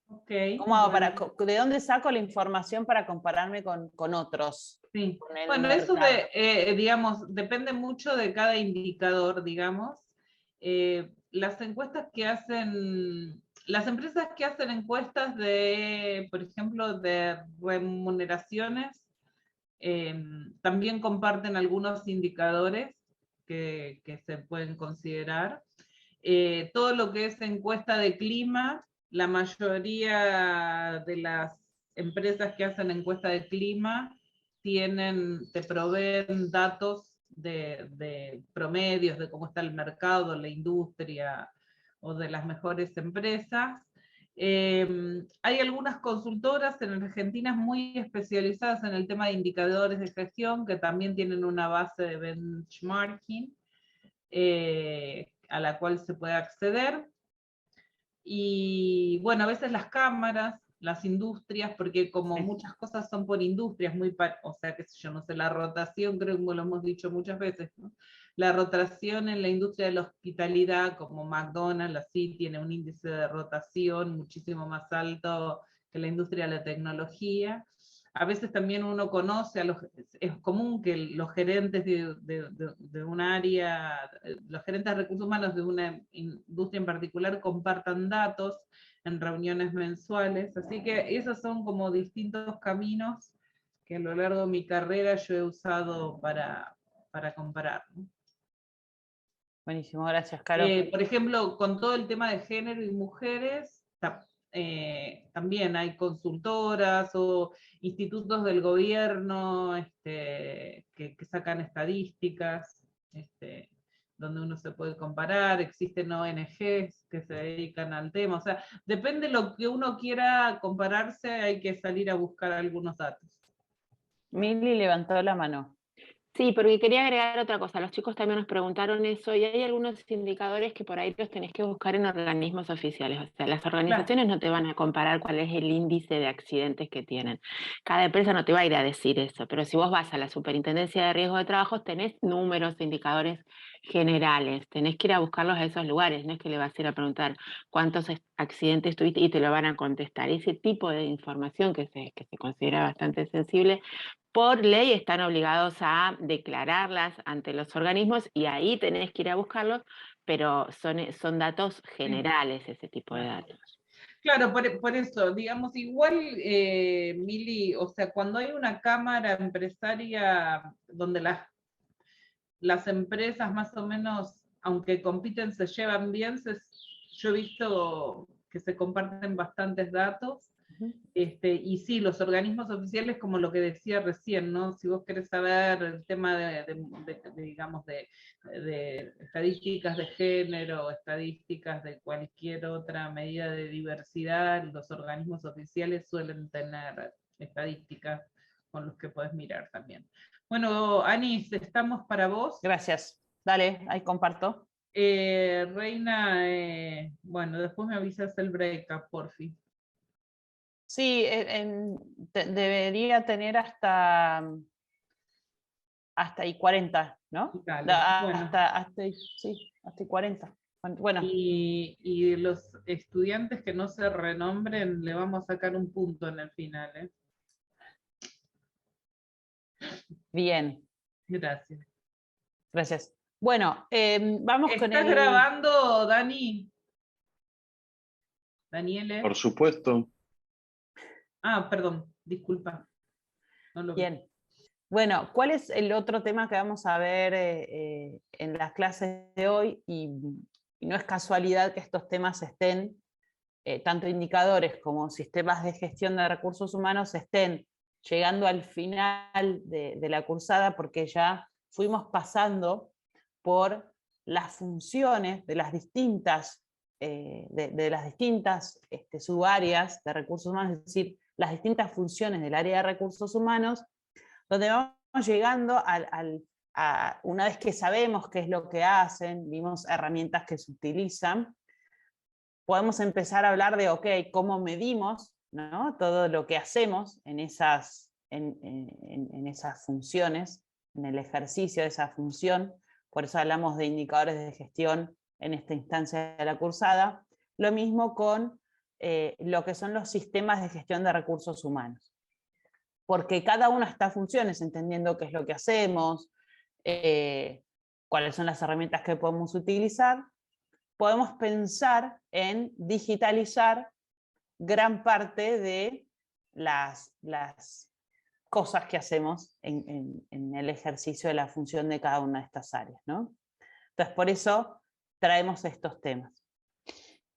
Okay, ¿Cómo hago bueno. ¿De dónde saco la información para compararme con otros? Sí. Con el Bueno, eso mercado? digamos, depende mucho de cada indicador, digamos. Las encuestas que hacen, las empresas que hacen encuestas de, por ejemplo, de remuneraciones, también comparten algunos indicadores que se pueden considerar. Todo lo que es encuesta de clima, la mayoría de las empresas que hacen encuesta de clima te proveen datos de promedios de cómo está el mercado, la industria o de las mejores empresas. Hay algunas consultoras en Argentina muy especializadas en el tema de indicadores de gestión, que también tienen una base de benchmarking a la cual se puede acceder. Y bueno, a veces las cámaras, las industrias, porque como muchas cosas son por industrias, o sea, qué sé yo, no sé, la rotación, creo que lo hemos dicho muchas veces, ¿no? La rotación en la industria de la hospitalidad, como McDonald's, así tiene un índice de rotación muchísimo más alto que la industria de la tecnología. A veces también uno conoce, es común que los gerentes de un área, los gerentes de recursos humanos de una industria en particular compartan datos en reuniones mensuales, así que esos son como distintos caminos que a lo largo de mi carrera yo he usado para comparar, ¿no? Buenísimo, gracias, Caro. Por ejemplo, con todo el tema de género y mujeres, también hay consultoras o institutos del gobierno que sacan estadísticas, donde uno se puede comparar. Existen ONGs que se dedican al tema, o sea, depende de lo que uno quiera compararse, hay que salir a buscar algunos datos. Mili levantó la mano. Sí, porque quería agregar otra cosa. Los chicos también nos preguntaron eso, y hay algunos indicadores que por ahí los tenés que buscar en organismos oficiales. O sea, las organizaciones no te van a comparar cuál es el índice de accidentes que tienen. Cada empresa no te va a ir a decir eso, pero si vos vas a la Superintendencia de Riesgo de Trabajo, tenés números, indicadores generales. Tenés que ir a buscarlos a esos lugares, no es que le vas a ir a preguntar cuántos accidentes tuviste y te lo van a contestar. Ese tipo de información que se considera bastante sensible, por ley están obligados a declararlas ante los organismos, y ahí tenés que ir a buscarlos, pero son datos generales, ese tipo de datos. Claro, por eso, digamos, igual, Mili, o sea, cuando hay una cámara empresaria donde las empresas más o menos, aunque compiten, se llevan bien, yo he visto que se comparten bastantes datos. Y sí, los organismos oficiales, como lo que decía recién, ¿no? Si vos querés saber el tema digamos, de estadísticas de género, estadísticas de cualquier otra medida de diversidad, los organismos oficiales suelen tener estadísticas con los que podés mirar también. Bueno, Anis, estamos para vos. Gracias. Dale, ahí comparto. Reina, bueno, después me avisas el breakup, porfi. Sí, debería tener hasta y 40, ¿no? Dale, bueno. Sí, hasta y 40. Bueno, Y los estudiantes que no se renombren, le vamos a sacar un punto en el final, ¿eh? bien, Gracias. gracias. Bueno, vamos con ¿Estás el... grabando, Dani? Daniele. Por supuesto. Ah, perdón, disculpa. No lo vi. Bien. Bueno, ¿cuál es el otro tema que vamos a ver en las clases de hoy? Y no es casualidad que estos temas estén, tanto indicadores como sistemas de gestión de recursos humanos, estén llegando al final de la cursada, porque ya fuimos pasando por las funciones de las distintas, subáreas de recursos humanos, es decir, las distintas funciones del área de recursos humanos, donde vamos llegando una vez que sabemos qué es lo que hacen, vimos herramientas que se utilizan, podemos empezar a hablar de, ok, cómo medimos, ¿no?, todo lo que hacemos en esas funciones, en el ejercicio de esa función. Por eso hablamos de indicadores de gestión en esta instancia de la cursada. Lo mismo con lo que son los sistemas de gestión de recursos humanos. Porque cada una de estas funciones, entendiendo qué es lo que hacemos, cuáles son las herramientas que podemos utilizar, podemos pensar en digitalizar gran parte de las cosas que hacemos en el ejercicio de la función de cada una de estas áreas, ¿no? Entonces, por eso traemos estos temas.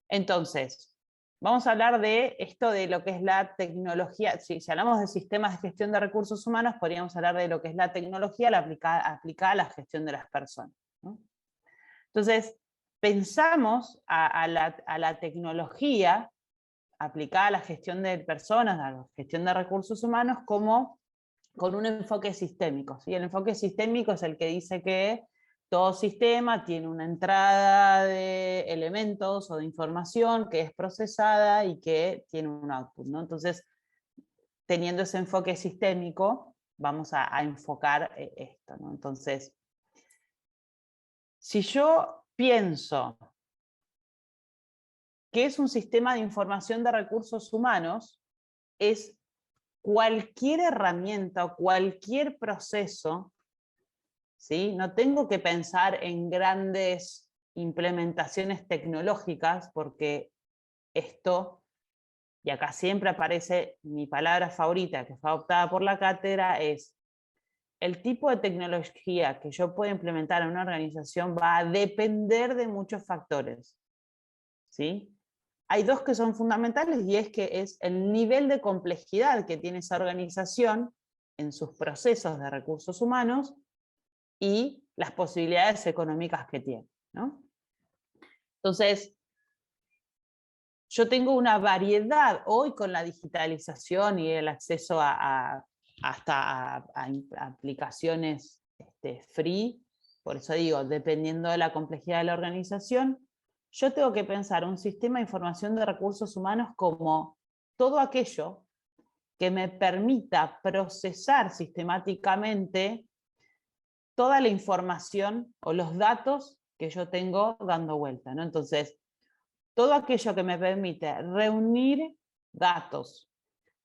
Entonces, vamos a hablar de esto de lo que es la tecnología. Si hablamos de sistemas de gestión de recursos humanos, podríamos hablar de lo que es la tecnología aplicada a la gestión de las personas, ¿no? Entonces, pensamos a la tecnología aplicada a la gestión de personas, a la gestión de recursos humanos, como con un enfoque sistémico, ¿sí? El enfoque sistémico es el que dice que todo sistema tiene una entrada de elementos o de información que es procesada y que tiene un output, ¿no? Entonces, teniendo ese enfoque sistémico, vamos a enfocar esto, ¿no? Entonces, si yo pienso que es un sistema de información de recursos humanos, es cualquier herramienta o cualquier proceso, ¿sí? No tengo que pensar en grandes implementaciones tecnológicas, porque esto, y acá siempre aparece mi palabra favorita que fue adoptada por la cátedra, es el tipo de tecnología que yo puedo implementar en una organización va a depender de muchos factores, ¿sí? Hay dos que son fundamentales, y es que es el nivel de complejidad que tiene esa organización en sus procesos de recursos humanos y las posibilidades económicas que tiene, ¿no? Entonces, yo tengo una variedad hoy con la digitalización y el acceso hasta a aplicaciones free. Por eso digo, dependiendo de la complejidad de la organización, yo tengo que pensar un sistema de información de recursos humanos como todo aquello que me permita procesar sistemáticamente toda la información o los datos que yo tengo dando vuelta, ¿no? Entonces, todo aquello que me permite reunir datos,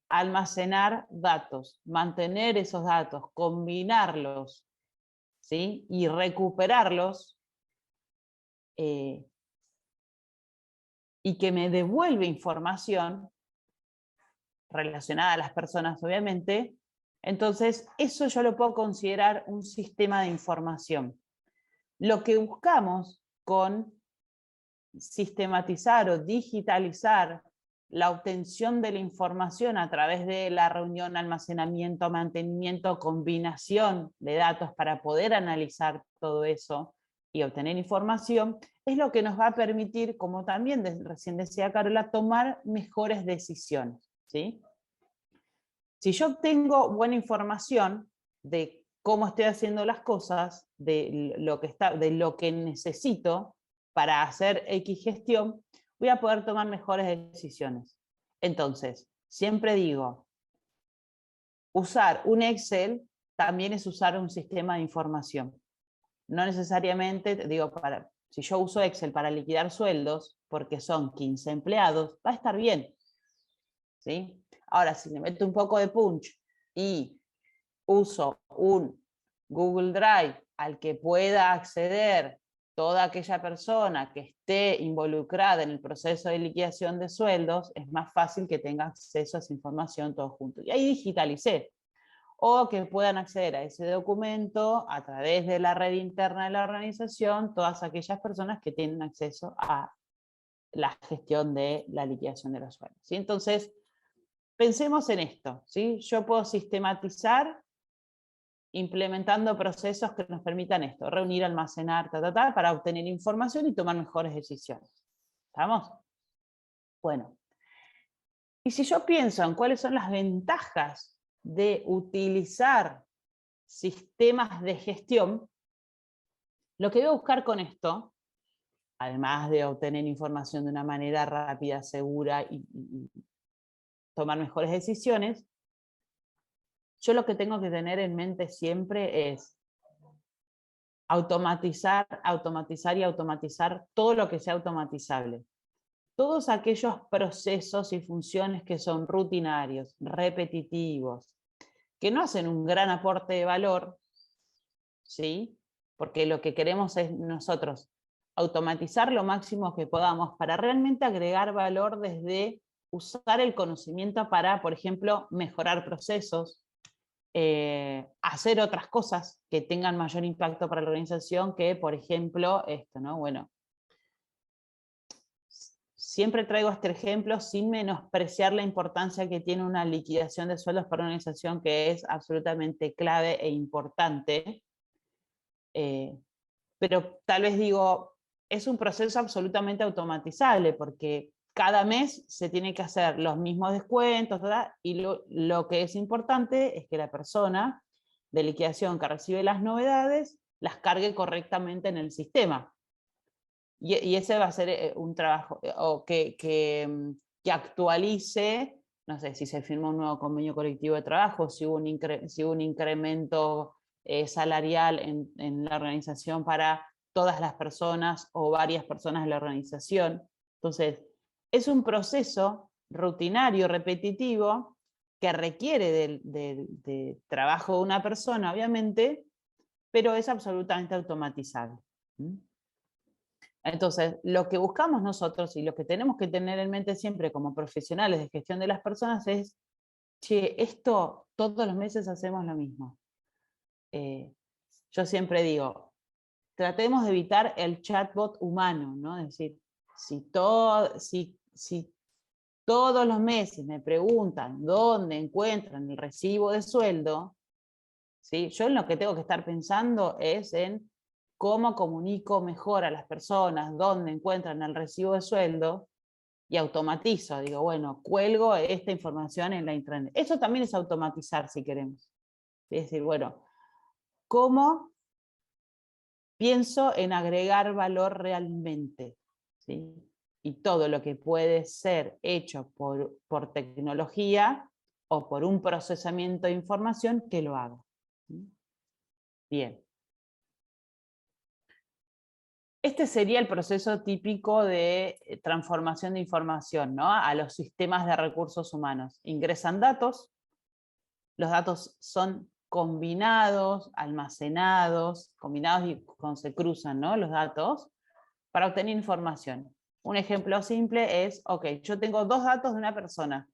almacenar datos, mantener esos datos, combinarlos, ¿sí?, y recuperarlos, y que me devuelve información relacionada a las personas, obviamente, entonces eso yo lo puedo considerar un sistema de información. Lo que buscamos con sistematizar o digitalizar la obtención de la información a través de la reunión, almacenamiento, mantenimiento, combinación de datos para poder analizar todo eso y obtener información, es lo que nos va a permitir, como también recién decía Carola, tomar mejores decisiones, ¿sí? Si yo obtengo buena información de cómo estoy haciendo las cosas, de lo que necesito para hacer X gestión, voy a poder tomar mejores decisiones. Entonces, siempre digo, usar un Excel también es usar un sistema de información. No necesariamente, digo, si yo uso Excel para liquidar sueldos, porque son 15 empleados, va a estar bien, ¿sí? Ahora, si le meto un poco de punch y uso un Google Drive al que pueda acceder toda aquella persona que esté involucrada en el proceso de liquidación de sueldos, es más fácil que tenga acceso a esa información todos juntos. Y ahí digitalicé. O que puedan acceder a ese documento a través de la red interna de la organización, todas aquellas personas que tienen acceso a la gestión de la liquidación de los sueldos, ¿sí? Entonces, pensemos en esto, ¿sí? Yo puedo sistematizar implementando procesos que nos permitan esto, reunir, almacenar, para obtener información y tomar mejores decisiones. ¿Estamos? Bueno. Y si yo pienso en cuáles son las ventajas de utilizar sistemas de gestión, lo que voy a buscar con esto, además de obtener información de una manera rápida, segura y tomar mejores decisiones, yo lo que tengo que tener en mente siempre es automatizar todo lo que sea automatizable. Todos aquellos procesos y funciones que son rutinarios, repetitivos, que no hacen un gran aporte de valor, ¿sí? Porque lo que queremos es nosotros automatizar lo máximo que podamos para realmente agregar valor desde usar el conocimiento para, por ejemplo, mejorar procesos, hacer otras cosas que tengan mayor impacto para la organización que, por ejemplo, esto, ¿no? Bueno, siempre traigo este ejemplo sin menospreciar la importancia que tiene una liquidación de sueldos para una organización, que es absolutamente clave e importante. Pero tal vez digo, es un proceso absolutamente automatizable, porque cada mes se tiene que hacer los mismos descuentos, ¿verdad? Y lo que es importante es que la persona de liquidación que recibe las novedades las cargue correctamente en el sistema. Y ese va a ser un trabajo, o que actualice, no sé, si se firmó un nuevo convenio colectivo de trabajo, si hubo un incremento salarial en la organización para todas las personas o varias personas de la organización. Entonces, es un proceso rutinario, repetitivo, que requiere del trabajo de una persona, obviamente, pero es absolutamente automatizable. Entonces, lo que buscamos nosotros y lo que tenemos que tener en mente siempre como profesionales de gestión de las personas es, che, esto todos los meses hacemos lo mismo. Yo siempre digo, tratemos de evitar el chatbot humano, ¿no? Es decir, si todos los meses me preguntan dónde encuentran el recibo de sueldo, ¿sí? Yo en lo que tengo que estar pensando es en cómo comunico mejor a las personas dónde encuentran el recibo de sueldo y automatizo. Digo, bueno, cuelgo esta información en la intranet. Eso también es automatizar, si queremos. Es decir, bueno, ¿cómo pienso en agregar valor realmente? ¿Sí? Y todo lo que puede ser hecho por tecnología o por un procesamiento de información, que lo haga. ¿Sí? Bien. Este sería el proceso típico de transformación de información, ¿no? A los sistemas de recursos humanos. Ingresan datos, los datos son combinados, almacenados, combinados y se cruzan, ¿no? Los datos para obtener información. Un ejemplo simple es, ok, yo tengo dos datos de una persona.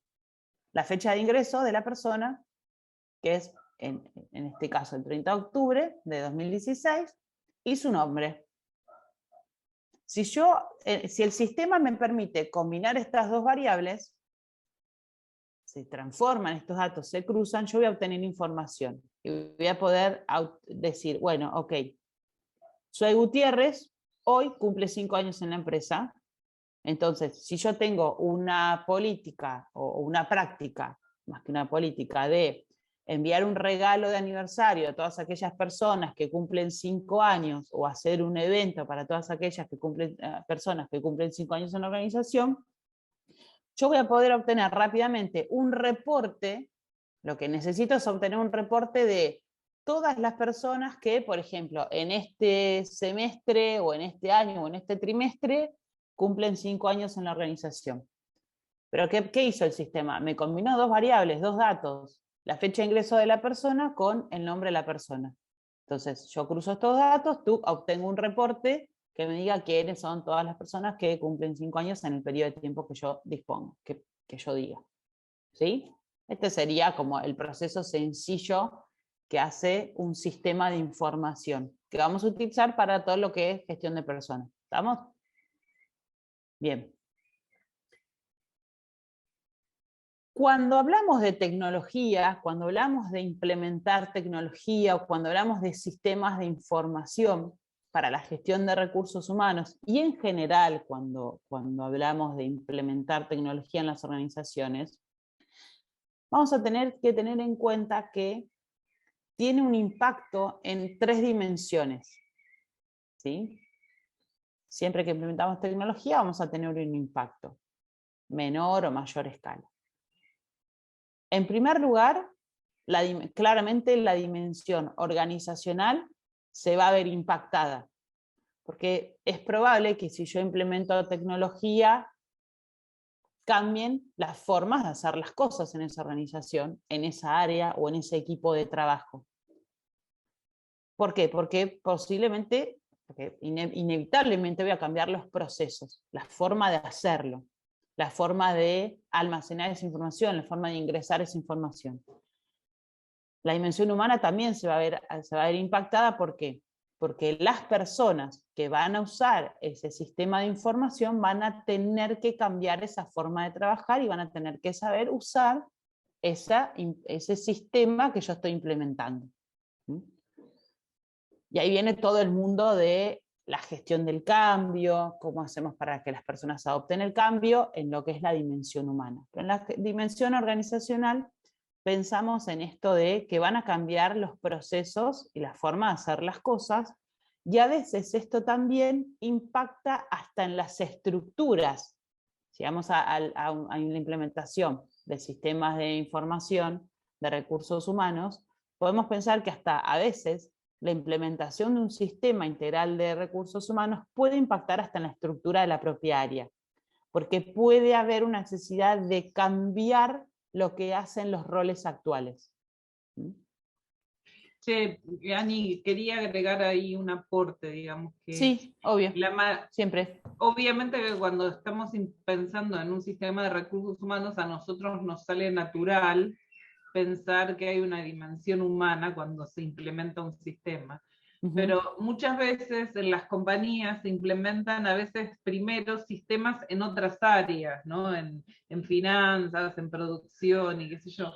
La fecha de ingreso de la persona, que es en este caso el 30 de octubre de 2016, y su nombre. Si el sistema me permite combinar estas dos variables, se transforman estos datos, se cruzan, yo voy a obtener información. Y voy a poder decir, bueno, ok, soy Gutiérrez, hoy cumple 5 años en la empresa. Entonces, si yo tengo una política o una práctica, más que una política, de enviar un regalo de aniversario a todas aquellas personas que cumplen 5 años, o hacer un evento para todas aquellas que personas que cumplen 5 años en la organización, yo voy a poder obtener rápidamente un reporte. Lo que necesito es obtener un reporte de todas las personas que, por ejemplo, en este semestre, o en este año, o en este trimestre, cumplen 5 años en la organización. Pero ¿qué hizo el sistema? Me combinó dos variables, dos datos: la fecha de ingreso de la persona con el nombre de la persona. Entonces, yo cruzo estos datos, obtengo un reporte que me diga quiénes son todas las personas que cumplen 5 años en el periodo de tiempo que yo dispongo, que yo diga. ¿Sí? Este sería como el proceso sencillo que hace un sistema de información, que vamos a utilizar para todo lo que es gestión de personas. ¿Estamos? Bien. Cuando hablamos de tecnología, cuando hablamos de implementar tecnología, o cuando hablamos de sistemas de información para la gestión de recursos humanos, y en general cuando hablamos de implementar tecnología en las organizaciones, vamos a tener que tener en cuenta que tiene un impacto en 3 dimensiones. ¿Sí? Siempre que implementamos tecnología vamos a tener un impacto, menor o mayor escala. En primer lugar, claramente la dimensión organizacional se va a ver impactada, porque es probable que si yo implemento tecnología, cambien las formas de hacer las cosas en esa organización, en esa área o en ese equipo de trabajo. ¿Por qué? Porque inevitablemente voy a cambiar los procesos, la forma de hacerlo, la forma de almacenar esa información, la forma de ingresar esa información. La dimensión humana también se va a ver impactada. ¿Por qué? Porque las personas que van a usar ese sistema de información van a tener que cambiar esa forma de trabajar y van a tener que saber usar ese sistema que yo estoy implementando. Y ahí viene todo el mundo de la gestión del cambio, cómo hacemos para que las personas adopten el cambio en lo que es la dimensión humana. Pero en la dimensión organizacional pensamos en esto de que van a cambiar los procesos y la forma de hacer las cosas, y a veces esto también impacta hasta en las estructuras. Si vamos a la implementación de sistemas de información de recursos humanos, podemos pensar que hasta a veces la implementación de un sistema integral de recursos humanos puede impactar hasta en la estructura de la propia área, porque puede haber una necesidad de cambiar lo que hacen los roles actuales. Che, Ani, quería agregar ahí un aporte, digamos que... Sí, obvio, siempre. Obviamente que cuando estamos pensando en un sistema de recursos humanos, a nosotros nos sale natural pensar que hay una dimensión humana cuando se implementa un sistema. Pero muchas veces en las compañías se implementan a veces primero sistemas en otras áreas, ¿no? En finanzas, en producción y qué sé yo.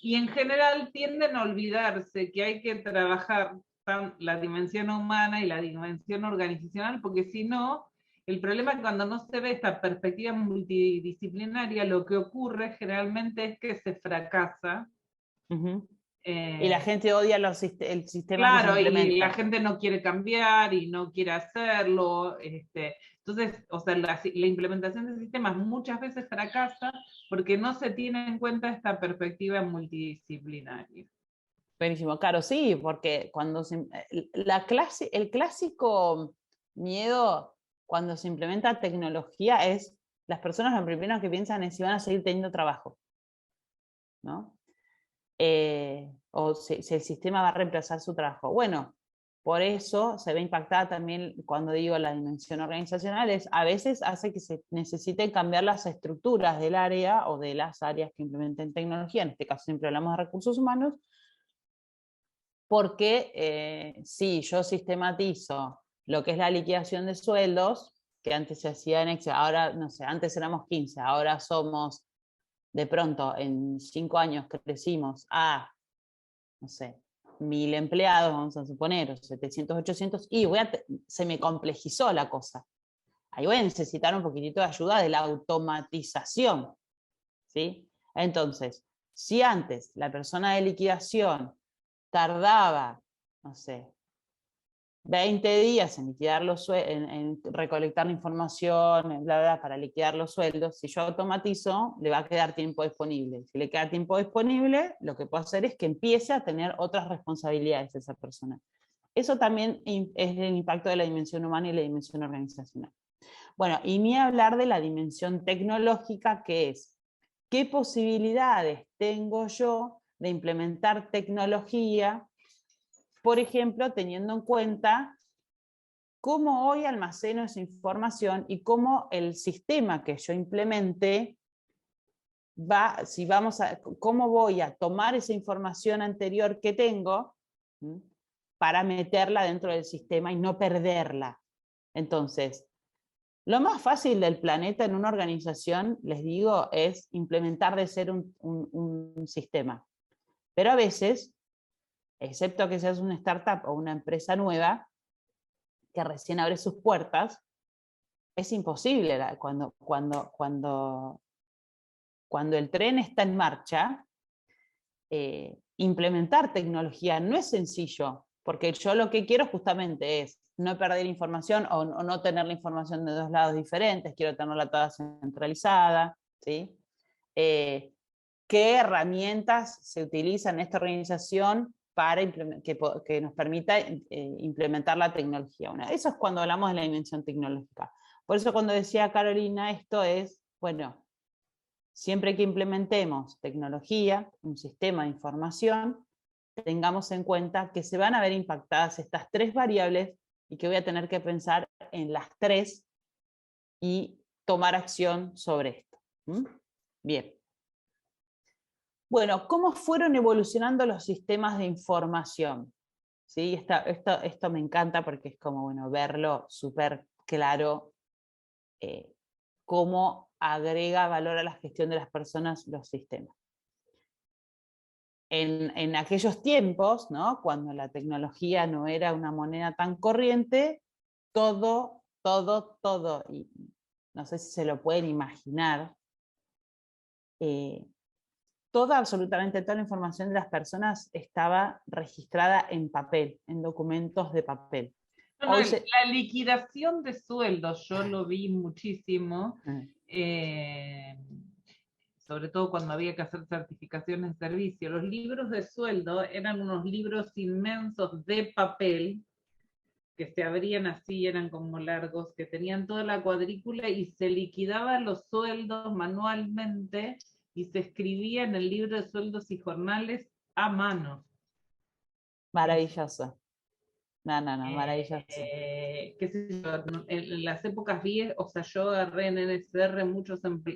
Y en general tienden a olvidarse que hay que trabajar la dimensión humana y la dimensión organizacional, porque si no, el problema es que cuando no se ve esta perspectiva multidisciplinaria, lo que ocurre generalmente es que se fracasa. Y la gente odia el sistema. Claro, que se implementa. Y la gente no quiere cambiar y no quiere hacerlo. Entonces, o sea, la implementación de sistemas muchas veces fracasa porque no se tiene en cuenta esta perspectiva multidisciplinaria. Buenísimo, claro, sí, porque cuando el clásico miedo cuando se implementa tecnología es las personas lo primero que piensan es si van a seguir teniendo trabajo, ¿no? O si el sistema va a reemplazar su trabajo. Bueno, por eso se ve impactada también cuando digo la dimensión organizacional, a veces hace que se necesiten cambiar las estructuras del área o de las áreas que implementen tecnología, en este caso siempre hablamos de recursos humanos, porque si yo sistematizo lo que es la liquidación de sueldos, que antes se hacía en Excel, ahora, no sé, antes éramos 15, ahora somos, de pronto, en 5 años crecimos a, no sé, 1000 empleados, vamos a suponer, o 700, 800, y se me complejizó la cosa. Ahí voy a necesitar un poquitito de ayuda de la automatización, ¿sí? Entonces, Si antes la persona de liquidación tardaba, no sé, 20 días en liquidar en recolectar la información, bla, bla, para liquidar los sueldos, si yo automatizo, le va a quedar tiempo disponible. Si le queda tiempo disponible, lo que puedo hacer es que empiece a tener otras responsabilidades esa persona. Eso también es el impacto de la dimensión humana y la dimensión organizacional. Bueno, y ni hablar de la dimensión tecnológica, que es, ¿qué posibilidades tengo yo de implementar tecnología? Por ejemplo, teniendo en cuenta cómo hoy almaceno esa información y cómo el sistema que yo implemente cómo voy a tomar esa información anterior que tengo para meterla dentro del sistema y no perderla. Entonces, lo más fácil del planeta en una organización, les digo, es implementar de ser un sistema. Pero a veces, excepto que seas una startup o una empresa nueva, que recién abre sus puertas, es imposible cuando el tren está en marcha, implementar tecnología no es sencillo, porque yo lo que quiero justamente es no perder información o no tener la información de dos lados diferentes, quiero tenerla toda centralizada, ¿sí? ¿Qué herramientas se utilizan en esta organización para que nos permita implementar la tecnología? Bueno, eso es cuando hablamos de la dimensión tecnológica. Por eso cuando decía Carolina, esto es, bueno, siempre que implementemos tecnología, un sistema de información, tengamos en cuenta que se van a ver impactadas estas tres variables y que voy a tener que pensar en las tres y tomar acción sobre esto. Bien. Bueno, ¿cómo fueron evolucionando los sistemas de información? ¿Sí? Esto me encanta porque es como, bueno, verlo súper claro, cómo agrega valor a la gestión de las personas los sistemas. En aquellos tiempos, ¿no? Cuando la tecnología no era una moneda tan corriente, todo, y no sé si se lo pueden imaginar, absolutamente toda la información de las personas estaba registrada en papel, en documentos de papel. La liquidación de sueldos, yo lo vi muchísimo, sobre todo cuando había que hacer certificaciones de servicio. Los libros de sueldo eran unos libros inmensos de papel, que se abrían así, eran como largos, que tenían toda la cuadrícula y se liquidaban los sueldos manualmente y se escribía en el libro de sueldos y jornales a mano. Maravilloso. Maravilloso. Qué sé yo, en las épocas 10, o sea, yo agarré en NSR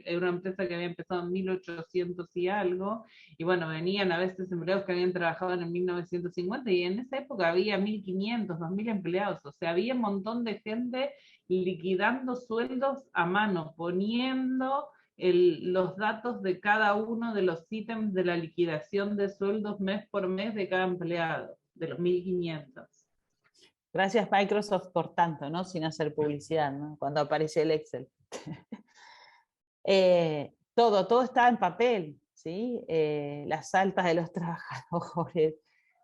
era una empresa que había empezado en 1800 y algo, y bueno, venían a veces empleados que habían trabajado en el 1950, y en esa época había 1500, 2000 empleados, o sea, había un montón de gente liquidando sueldos a mano, poniendo los datos de cada uno de los ítems de la liquidación de sueldos mes por mes de cada empleado, de los 1500. Gracias Microsoft por tanto, ¿no? Sin hacer publicidad, ¿no? Cuando aparece el Excel. Todo estaba en papel, ¿sí? Las altas de los trabajadores.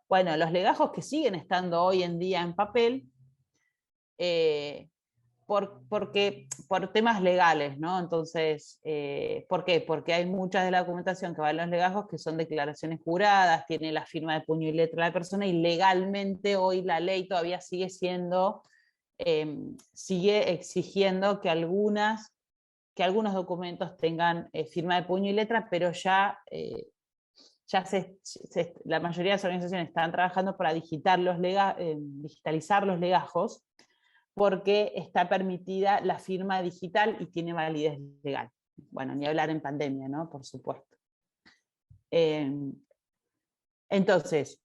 Bueno, los legajos que siguen estando hoy en día en papel, por temas legales, ¿no? Entonces, ¿por qué? Porque hay muchas de la documentación que va en los legajos que son declaraciones juradas, tiene la firma de puño y letra de la persona, y legalmente hoy la ley todavía sigue exigiendo que algunos documentos tengan firma de puño y letra, pero ya la mayoría de las organizaciones están trabajando para digitalizar los legajos, porque está permitida la firma digital y tiene validez legal. Bueno, ni hablar en pandemia, ¿no? Por supuesto. Entonces,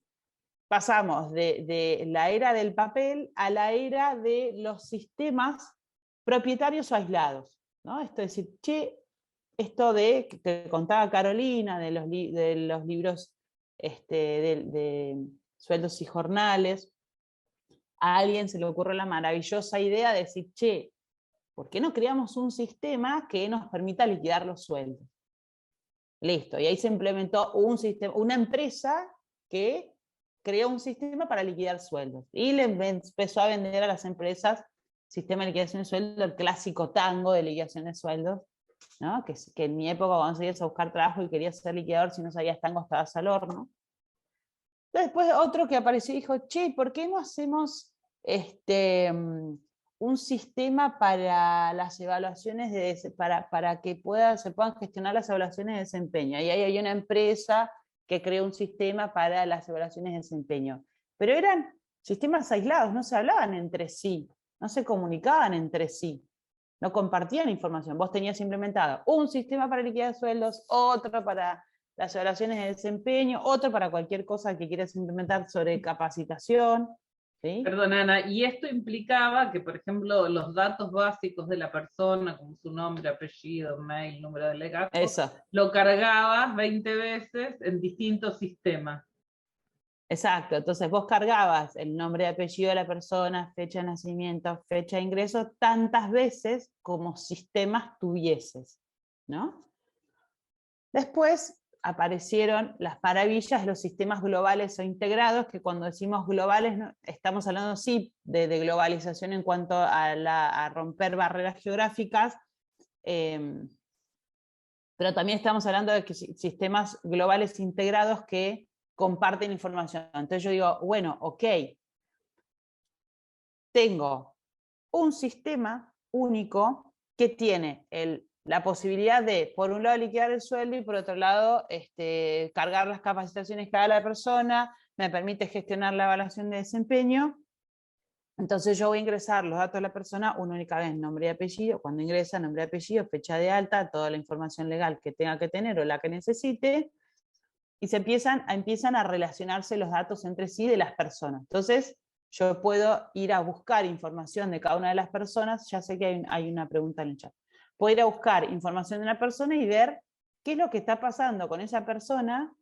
pasamos de la era del papel a la era de los sistemas propietarios o aislados, ¿no? Esto es decir, esto que contaba Carolina, de los libros de sueldos y jornales, a alguien se le ocurre la maravillosa idea de decir, ¿por qué no creamos un sistema que nos permita liquidar los sueldos? Listo. Y ahí se implementó un sistema, una empresa que creó un sistema para liquidar sueldos. Y le empezó a vender a las empresas sistema de liquidación de sueldos, el clásico tango de liquidación de sueldos, ¿no? Que en mi época cuando salías a buscar trabajo y querías ser liquidador, si no sabías tango estabas al horno. Después otro que apareció y dijo, che, ¿por qué no hacemos un sistema para las evaluaciones, para que se puedan gestionar las evaluaciones de desempeño? Y ahí hay una empresa que creó un sistema para las evaluaciones de desempeño. Pero eran sistemas aislados, no se hablaban entre sí, no se comunicaban entre sí, no compartían información. Vos tenías implementado un sistema para liquidar sueldos, otro para las evaluaciones de desempeño, otro para cualquier cosa que quieras implementar sobre capacitación. ¿Sí? Perdón, Ana, y esto implicaba que, por ejemplo, los datos básicos de la persona, como su nombre, apellido, mail, número de legato, lo cargabas 20 veces en distintos sistemas. Exacto, entonces vos cargabas el nombre y apellido de la persona, fecha de nacimiento, fecha de ingreso, tantas veces como sistemas tuvieses, ¿no? Después aparecieron las maravillas de los sistemas globales o integrados, que cuando decimos globales estamos hablando sí de globalización en cuanto a romper barreras geográficas, pero también estamos hablando de sistemas globales integrados que comparten información. Entonces yo digo, bueno, ok, tengo un sistema único que tiene la posibilidad de, por un lado, liquidar el sueldo y por otro lado, cargar las capacitaciones que haga la persona, me permite gestionar la evaluación de desempeño. Entonces yo voy a ingresar los datos de la persona una única vez, nombre y apellido, cuando ingresa, nombre y apellido, fecha de alta, toda la información legal que tenga que tener o la que necesite, y se empiezan a relacionarse los datos entre sí de las personas. Entonces yo puedo ir a buscar información de cada una de las personas, ya sé que hay una pregunta en el chat. Puedo ir a buscar información de una persona y ver qué es lo que está pasando con esa persona,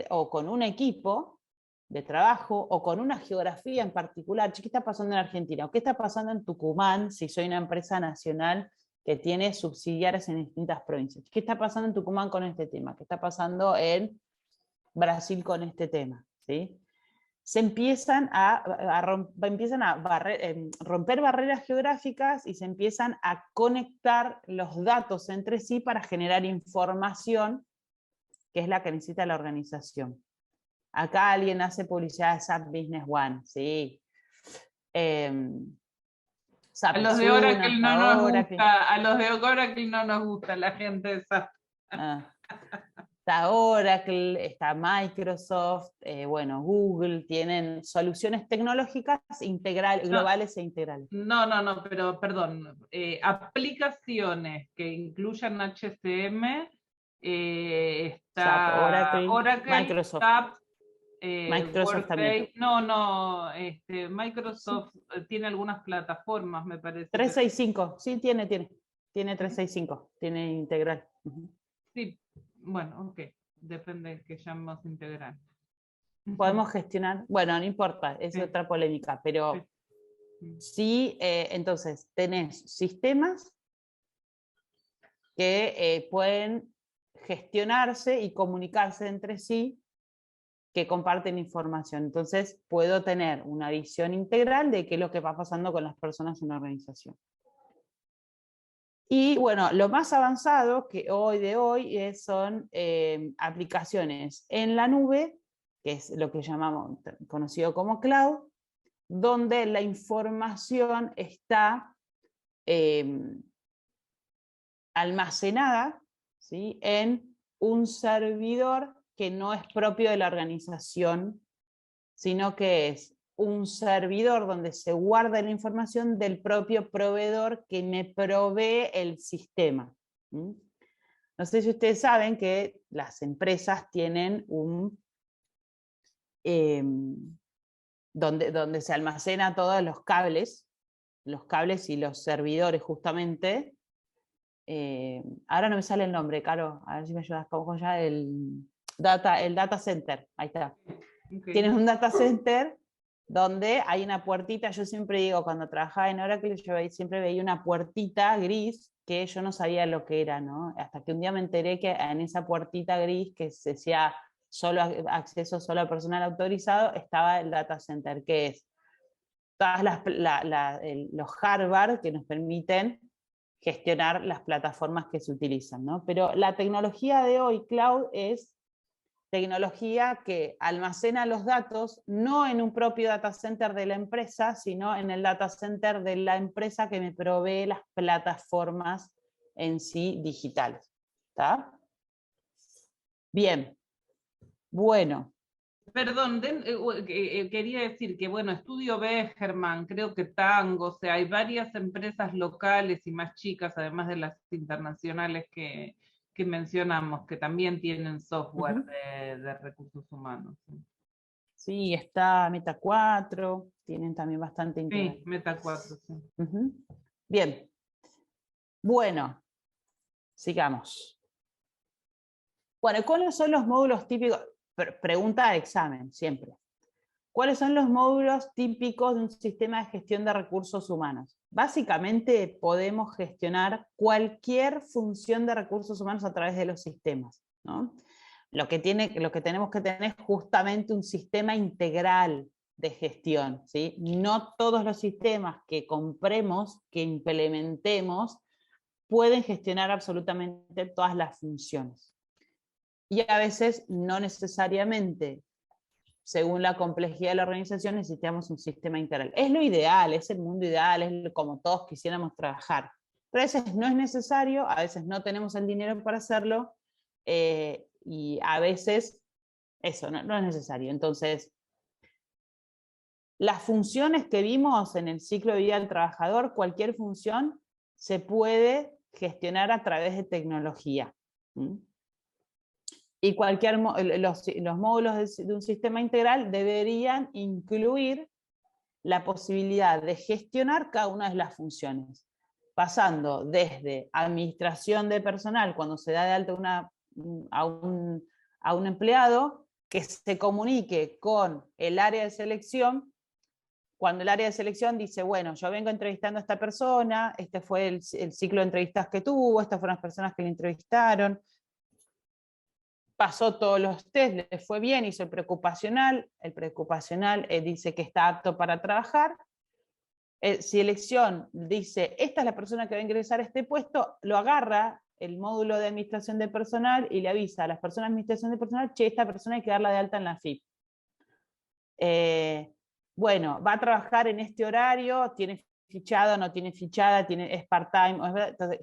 o con un equipo de trabajo, o con una geografía en particular. ¿Qué está pasando en Argentina? ¿O qué está pasando en Tucumán, si soy una empresa nacional que tiene subsidiarias en distintas provincias? ¿Qué está pasando en Tucumán con este tema? ¿Qué está pasando en Brasil con este tema? ¿Sí? Se empiezan a romper barreras geográficas y se empiezan a conectar los datos entre sí para generar información, que es la que necesita la organización. Acá alguien hace publicidad de SAP Business One, sí. A los de Oracle no nos gusta, a los de Oracle no nos gusta la gente de SAP. Está Oracle, está Microsoft, bueno, Google, tienen soluciones tecnológicas globales e integrales. No, pero perdón, aplicaciones que incluyan HCM, está SAP, Oracle, Microsoft. SAP, Microsoft también. Microsoft tiene algunas plataformas, me parece. 365, sí, tiene 365, tiene integral. Sí, bueno, ok, depende de que llamemos integral. Podemos gestionar, bueno, no importa, es otra polémica, pero sí, entonces tenés sistemas que pueden gestionarse y comunicarse entre sí, que comparten información. Entonces puedo tener una visión integral de qué es lo que va pasando con las personas en la organización. Y bueno, lo más avanzado que hoy son aplicaciones en la nube, que es lo que llamamos, conocido como cloud, donde la información está almacenada, ¿sí?, en un servidor que no es propio de la organización, sino que es un servidor donde se guarda la información del propio proveedor que me provee el sistema. No sé si ustedes saben que las empresas tienen donde se almacena todos los cables y los servidores justamente. Ahora no me sale el nombre, Caro, a ver si me ayudas con ya el data center, ahí está. Okay. Tienes un data center donde hay una puertita. Yo siempre digo, cuando trabajaba en Oracle, yo siempre veía una puertita gris que yo no sabía lo que era, ¿no? Hasta que un día me enteré que en esa puertita gris que se decía acceso solo al personal autorizado, estaba el data center, que es todas los hardware que nos permiten gestionar las plataformas que se utilizan, ¿no? Pero la tecnología de hoy, cloud, es tecnología que almacena los datos no en un propio data center de la empresa, sino en el data center de la empresa que me provee las plataformas en sí digitales. ¿Está? Bien. Bueno. Perdón, quería decir que, bueno, Estudio Begerman, creo que Tango, o sea, hay varias empresas locales y más chicas, además de las internacionales que mencionamos, que también tienen software de recursos humanos. Sí, está Meta 4, tienen también bastante interés. Sí, Meta 4, sí. Bien. Bueno, sigamos. Bueno, ¿cuáles son los módulos típicos? Pregunta de examen, siempre. ¿Cuáles son los módulos típicos de un sistema de gestión de recursos humanos? Básicamente podemos gestionar cualquier función de recursos humanos a través de los sistemas, ¿no? Lo que tenemos que tener es justamente un sistema integral de gestión, ¿sí? No todos los sistemas que compremos, que implementemos, pueden gestionar absolutamente todas las funciones. Y a veces no necesariamente, según la complejidad de la organización, necesitamos un sistema integral. Es lo ideal, es el mundo ideal, es como todos quisiéramos trabajar. Pero a veces no es necesario, a veces no tenemos el dinero para hacerlo, y a veces eso no es necesario. Entonces, las funciones que vimos en el ciclo de vida del trabajador, cualquier función se puede gestionar a través de tecnología. Y los módulos de un sistema integral deberían incluir la posibilidad de gestionar cada una de las funciones, pasando desde administración de personal, cuando se da de alta a un empleado, que se comunique con el área de selección, cuando el área de selección dice, bueno, yo vengo entrevistando a esta persona, este fue el ciclo de entrevistas que tuvo, estas fueron las personas que le entrevistaron, pasó todos los test, le fue bien, hizo el preocupacional dice que está apto para trabajar, selección dice, esta es la persona que va a ingresar a este puesto, lo agarra el módulo de administración de personal y le avisa a las personas de administración de personal, che, esta persona hay que darla de alta en la FIP. Bueno, va a trabajar en este horario, tiene fichado, no tiene fichada, es part-time,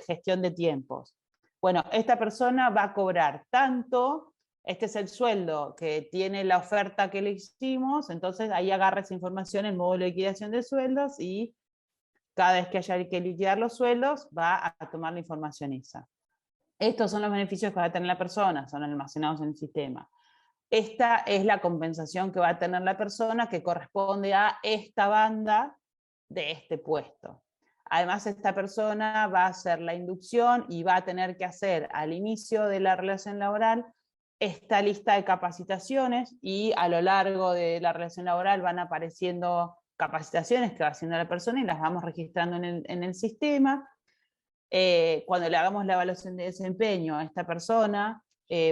gestión de tiempos. Bueno, esta persona va a cobrar tanto, este es el sueldo que tiene la oferta que le hicimos, entonces ahí agarra esa información en módulo de liquidación de sueldos y cada vez que haya que liquidar los sueldos va a tomar la información esa. Estos son los beneficios que va a tener la persona, son almacenados en el sistema. Esta es la compensación que va a tener la persona que corresponde a esta banda de este puesto. Además, esta persona va a hacer la inducción y va a tener que hacer al inicio de la relación laboral esta lista de capacitaciones y a lo largo de la relación laboral van apareciendo capacitaciones que va haciendo la persona y las vamos registrando en el sistema. Cuando le hagamos la evaluación de desempeño a esta persona,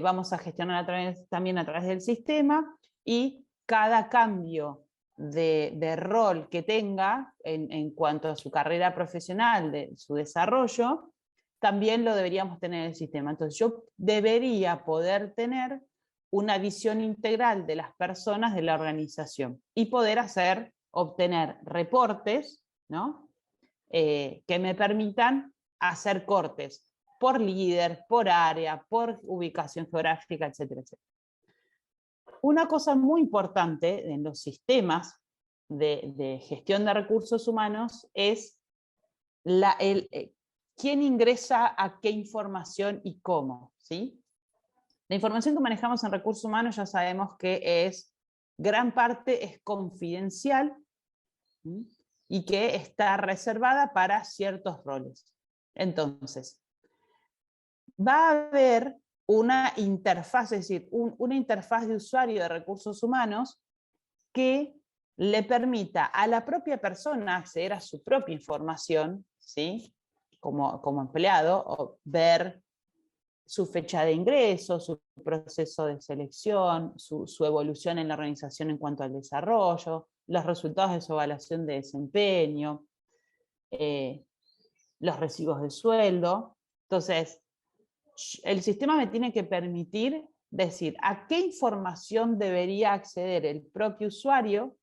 vamos a gestionar también a través del sistema y cada cambio de rol que tenga en cuanto a su carrera profesional, de su desarrollo, también lo deberíamos tener en el sistema. Entonces yo debería poder tener una visión integral de las personas de la organización y poder obtener reportes, ¿no? Que me permitan hacer cortes por líder, por área, por ubicación geográfica, etcétera, etcétera. Una cosa muy importante en los sistemas de gestión de recursos humanos es quién ingresa a qué información y cómo, ¿sí? La información que manejamos en recursos humanos ya sabemos que gran parte es confidencial, ¿sí? Y que está reservada para ciertos roles. Entonces, va a haber una interfaz, es decir, una interfaz de usuario de recursos humanos que le permita a la propia persona acceder a su propia información, ¿sí? como empleado, o ver su fecha de ingreso, su proceso de selección, su evolución en la organización en cuanto al desarrollo, los resultados de su evaluación de desempeño, los recibos de sueldo. Entonces, el sistema me tiene que permitir decir a qué información debería acceder el propio usuario,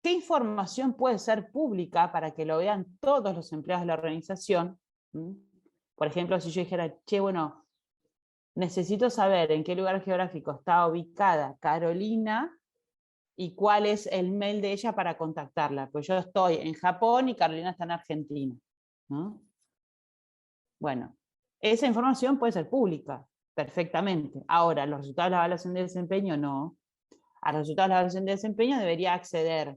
qué información puede ser pública para que lo vean todos los empleados de la organización. Por ejemplo, si yo dijera, che, bueno, necesito saber en qué lugar geográfico está ubicada Carolina y cuál es el mail de ella para contactarla, pues yo estoy en Japón y Carolina está en Argentina, ¿no? Bueno, esa información puede ser pública, perfectamente. Ahora, los resultados de la evaluación de desempeño no. A los resultados de la evaluación de desempeño debería acceder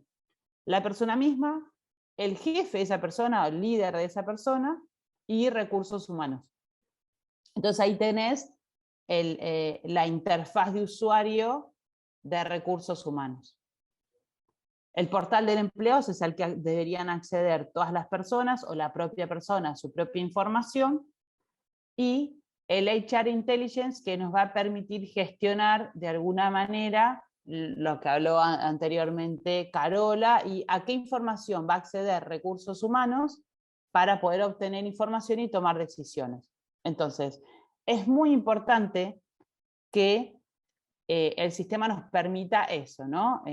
la persona misma, el jefe de esa persona o el líder de esa persona y recursos humanos. Entonces ahí tenés la interfaz de usuario de recursos humanos. El portal del empleo es al que deberían acceder todas las personas o la propia persona, su propia información, y el HR Intelligence, que nos va a permitir gestionar de alguna manera lo que habló anteriormente Carola, y a qué información va a acceder recursos humanos para poder obtener información y tomar decisiones. Entonces, es muy importante que el sistema nos permita eso, ¿no?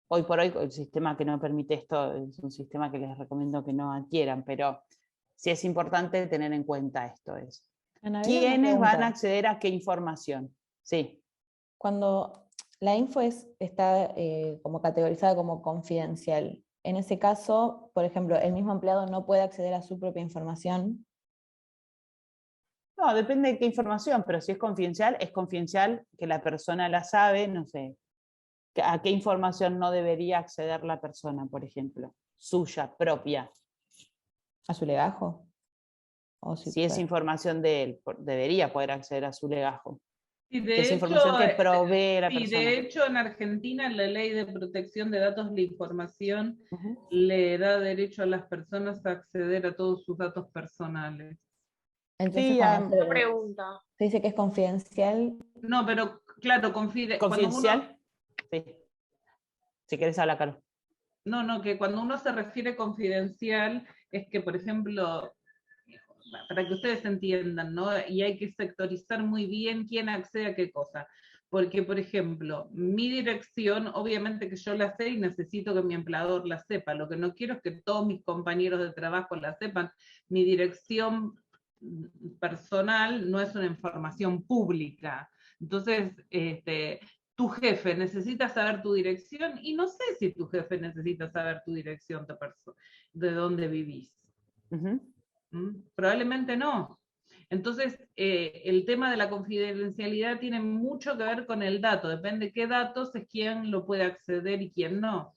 Hoy por hoy el sistema que no permite esto es un sistema que les recomiendo que no adquieran, pero sí es importante tener en cuenta esto. ¿Quiénes van a acceder a qué información? Sí. Cuando la info está como categorizada como confidencial, en ese caso, por ejemplo, el mismo empleado no puede acceder a su propia información. No, depende de qué información, pero si es confidencial que la persona la sabe, no sé. ¿A qué información no debería acceder la persona, por ejemplo? Suya, propia. ¿A su legajo? ¿O Si es información de él, debería poder acceder a su legajo. Y que es información que provee la persona. De hecho, en Argentina la ley de protección de datos de la información le da derecho a las personas a acceder a todos sus datos personales. Entonces, sí, cuando pregunta. se dice que es confidencial. No, pero claro, ¿confidencial? Sí. Si querés hablar, Carlos. No, que cuando uno se refiere confidencial es que, por ejemplo, para que ustedes entiendan, ¿no? Y hay que sectorizar muy bien quién accede a qué cosa. Porque, por ejemplo, mi dirección, obviamente que yo la sé y necesito que mi empleador la sepa. Lo que no quiero es que todos mis compañeros de trabajo la sepan. Mi dirección personal no es una información pública. Entonces, tu jefe necesita saber tu dirección y no sé si tu jefe necesita saber tu dirección de dónde vivís. Probablemente no. Entonces, el tema de la confidencialidad tiene mucho que ver con el dato. Depende de qué datos es quién lo puede acceder y quién no.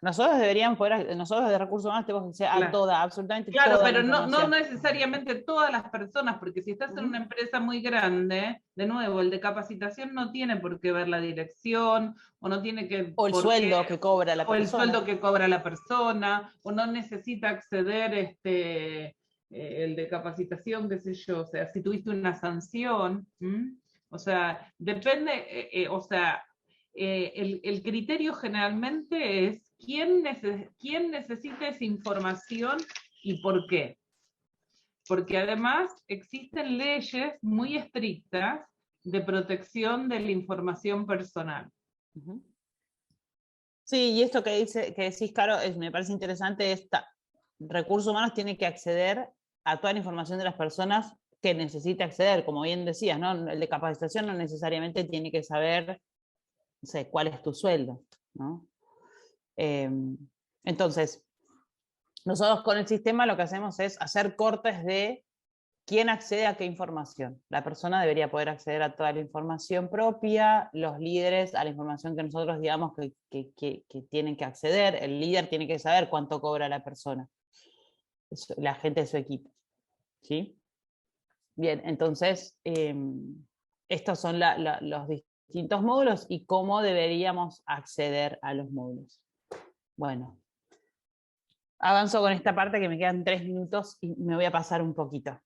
Nosotros deberíamos poder, nosotros de recursos humanos tenemos que acceder a toda, absolutamente toda. Claro, pero no necesariamente todas las personas, porque si estás en una empresa muy grande, de nuevo, el de capacitación no tiene por qué ver la dirección, o no tiene que... O el sueldo que cobra la persona. O el sueldo que cobra la persona, o no necesita acceder el de capacitación, qué sé yo, o sea, si tuviste una sanción, o sea, depende, el criterio generalmente es quién necesita esa información y por qué. Porque además existen leyes muy estrictas de protección de la información personal. Sí, y esto que decís, Caro, me parece interesante, recursos humanos tiene que acceder a toda la información de las personas que necesite acceder, como bien decías, ¿no? El de capacitación no necesariamente tiene que saber, no sé, cuál es tu sueldo, ¿no? Entonces, nosotros con el sistema lo que hacemos es hacer cortes de quién accede a qué información. La persona debería poder acceder a toda la información propia, los líderes a la información que nosotros digamos que tienen que acceder, el líder tiene que saber cuánto cobra la persona, la gente de su equipo. ¿Sí? Bien, entonces, estos son los distintos módulos y cómo deberíamos acceder a los módulos. Bueno, avanzo con esta parte que me quedan 3 minutos y me voy a pasar un poquito.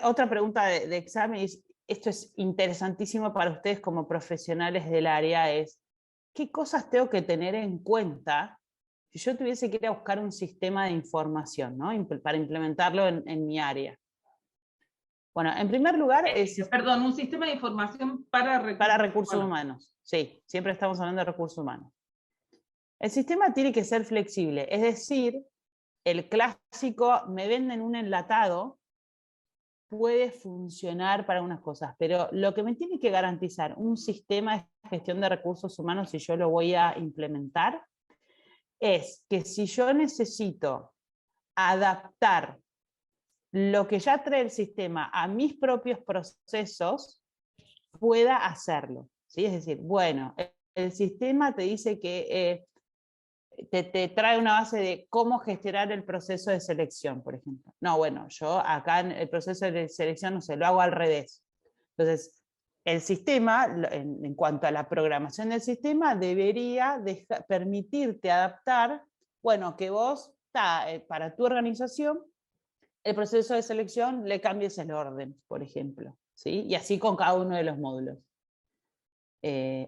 Otra pregunta de examen, esto es interesantísimo para ustedes como profesionales del área, es ¿qué cosas tengo que tener en cuenta si yo tuviese que ir a buscar un sistema de información, ¿no? Para implementarlo en mi área? Bueno, en primer lugar Perdón, un sistema de información para recursos humanos. Sí, siempre estamos hablando de recursos humanos. El sistema tiene que ser flexible, es decir, el clásico, me venden un enlatado, puede funcionar para unas cosas, pero lo que me tiene que garantizar un sistema de gestión de recursos humanos, si yo lo voy a implementar, es que si yo necesito adaptar lo que ya trae el sistema a mis propios procesos, pueda hacerlo, ¿sí? Es decir, bueno, el sistema te dice que te trae una base de cómo gestionar el proceso de selección, por ejemplo. No, bueno, yo acá en el proceso de selección, no sé, lo hago al revés. Entonces, el sistema, en cuanto a la programación del sistema, debería permitirte adaptar, bueno, que vos, para tu organización, el proceso de selección le cambies el orden, por ejemplo, ¿sí? Y así con cada uno de los módulos.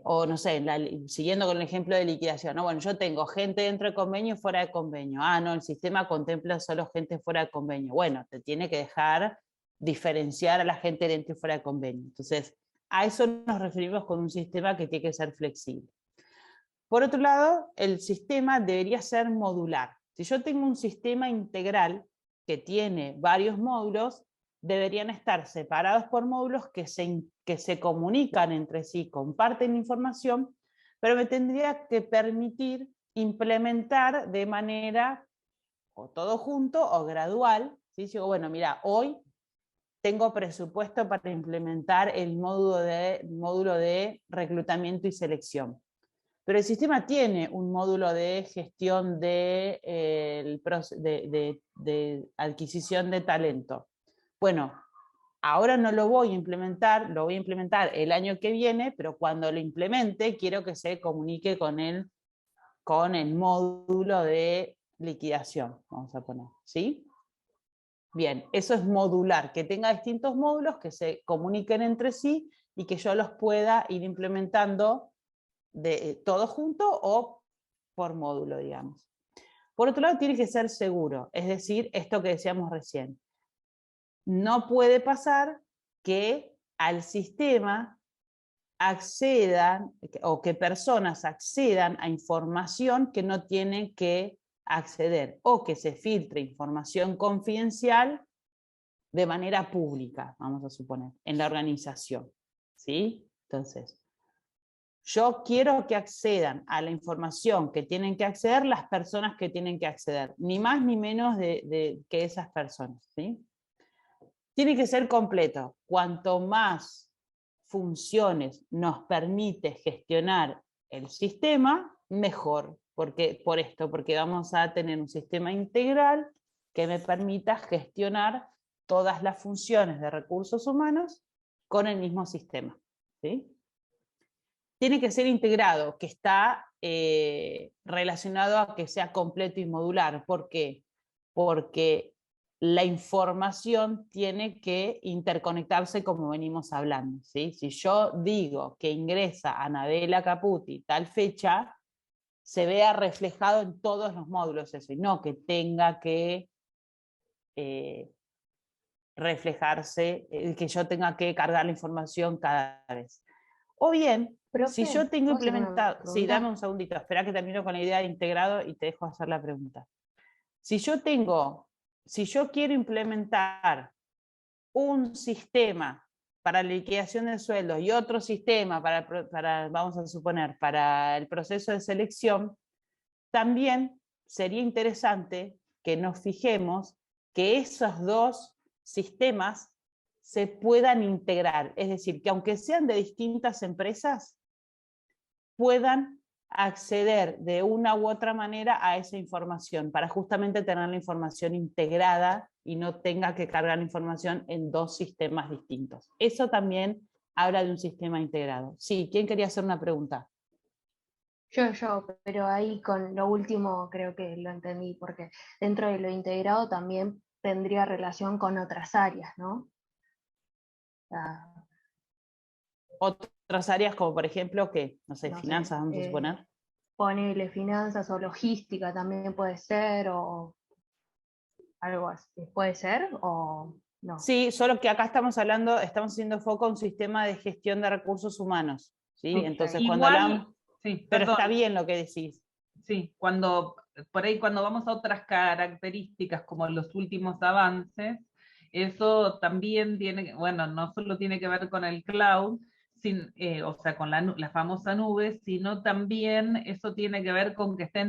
O no sé, siguiendo con el ejemplo de liquidación, ¿no? Bueno, yo tengo gente dentro de convenio y fuera de convenio. Ah, no, el sistema contempla solo gente fuera de convenio. Bueno, te tiene que dejar diferenciar a la gente dentro y fuera de convenio. Entonces, a eso nos referimos con un sistema que tiene que ser flexible. Por otro lado, el sistema debería ser modular. Si yo tengo un sistema integral que tiene varios módulos, deberían estar separados por módulos que se comunican entre sí, comparten información, pero me tendría que permitir implementar de manera o todo junto o gradual. ¿Sí? Digo, bueno, mira, hoy tengo presupuesto para implementar el módulo de reclutamiento y selección. Pero el sistema tiene un módulo de gestión de adquisición de talento. Bueno, ahora no lo voy a implementar, lo voy a implementar el año que viene, pero cuando lo implemente quiero que se comunique con el módulo de liquidación, vamos a poner, ¿sí? Bien, eso es modular, que tenga distintos módulos que se comuniquen entre sí y que yo los pueda ir implementando todo junto o por módulo, digamos. Por otro lado, tiene que ser seguro, es decir, esto que decíamos recién. No puede pasar que al sistema accedan, o que personas accedan a información que no tienen que acceder, o que se filtre información confidencial de manera pública, vamos a suponer, en la organización. ¿Sí? Entonces, yo quiero que accedan a la información que tienen que acceder las personas que tienen que acceder, ni más ni menos que esas personas, ¿sí? Tiene que ser completo. Cuanto más funciones nos permite gestionar el sistema, mejor. Porque vamos a tener un sistema integral que me permita gestionar todas las funciones de recursos humanos con el mismo sistema, ¿sí? Tiene que ser integrado, que está relacionado a que sea completo y modular. ¿Por qué? Porque la información tiene que interconectarse como venimos hablando, ¿sí? Si yo digo que ingresa Anabela Caputi tal fecha, se vea reflejado en todos los módulos eso, y no que tenga que reflejarse, que yo tenga que cargar la información cada vez. O bien, Profe, si yo tengo ¿puedo hacer una implementado... Sí, pregunta? dame un segundito, espera que termino con la idea de integrado y te dejo hacer la pregunta. Si yo quiero implementar un sistema para la liquidación de sueldos y otro sistema vamos a suponer, para el proceso de selección, también sería interesante que nos fijemos que esos dos sistemas se puedan integrar, es decir, que aunque sean de distintas empresas, puedan acceder de una u otra manera a esa información, para justamente tener la información integrada y no tenga que cargar la información en dos sistemas distintos. Eso también habla de un sistema integrado. Sí, ¿quién quería hacer una pregunta? Pero ahí con lo último creo que lo entendí, porque dentro de lo integrado también tendría relación con otras áreas, ¿no? Otras áreas como por ejemplo, que, no sé, No sé, finanzas, vamos a suponer. Ponele finanzas o logística también puede ser, o algo así. ¿Puede ser o no? Sí, solo que acá estamos haciendo foco en un sistema de gestión de recursos humanos, ¿sí? Ok. Entonces cuando Igual, hablamos, sí, pero perdón. está bien lo que decís. Sí, por ahí cuando vamos a otras características como los últimos avances, eso también tiene, bueno, no solo tiene que ver con el cloud, o sea, con la famosa nube, sino también eso tiene que ver con que está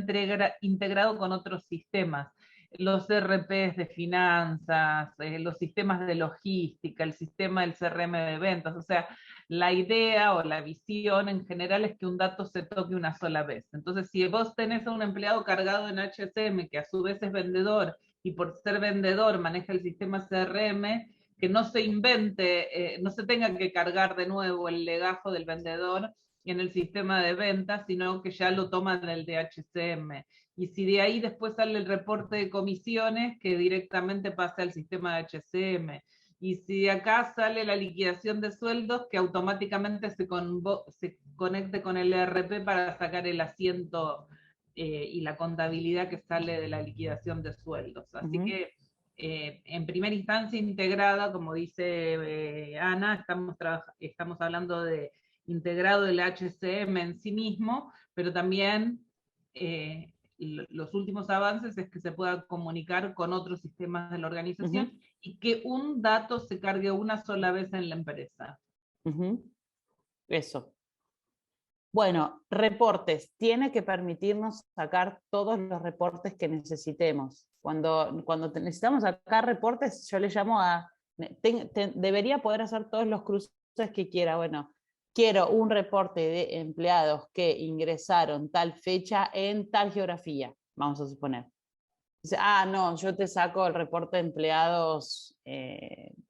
integrado con otros sistemas. Los ERPs de finanzas, los sistemas de logística, el sistema del CRM de ventas, o sea, la idea o la visión en general es que un dato se toque una sola vez. Entonces, si vos tenés a un empleado cargado en HCM, que a su vez es vendedor, y por ser vendedor maneja el sistema CRM, que no se invente, no se tenga que cargar de nuevo el legajo del vendedor en el sistema de ventas, sino que ya lo toman del de HCM. Y si de ahí después sale el reporte de comisiones, que directamente pase al sistema de HCM. Y si acá sale la liquidación de sueldos, que automáticamente se conecte con el ERP para sacar el asiento y la contabilidad que sale de la liquidación de sueldos. Así que en primera instancia integrada, como dice Ana, estamos hablando de integrado del HCM en sí mismo, pero también los últimos avances es que se pueda comunicar con otros sistemas de la organización y que un dato se cargue una sola vez en la empresa. Eso. Bueno, reportes. Tiene que permitirnos sacar todos los reportes que necesitemos. Cuando necesitamos sacar reportes, yo le llamo a... debería poder hacer todos los cruces que quiera. Bueno, quiero un reporte de empleados que ingresaron tal fecha en tal geografía, vamos a suponer. Dice, no, yo te saco el reporte de empleados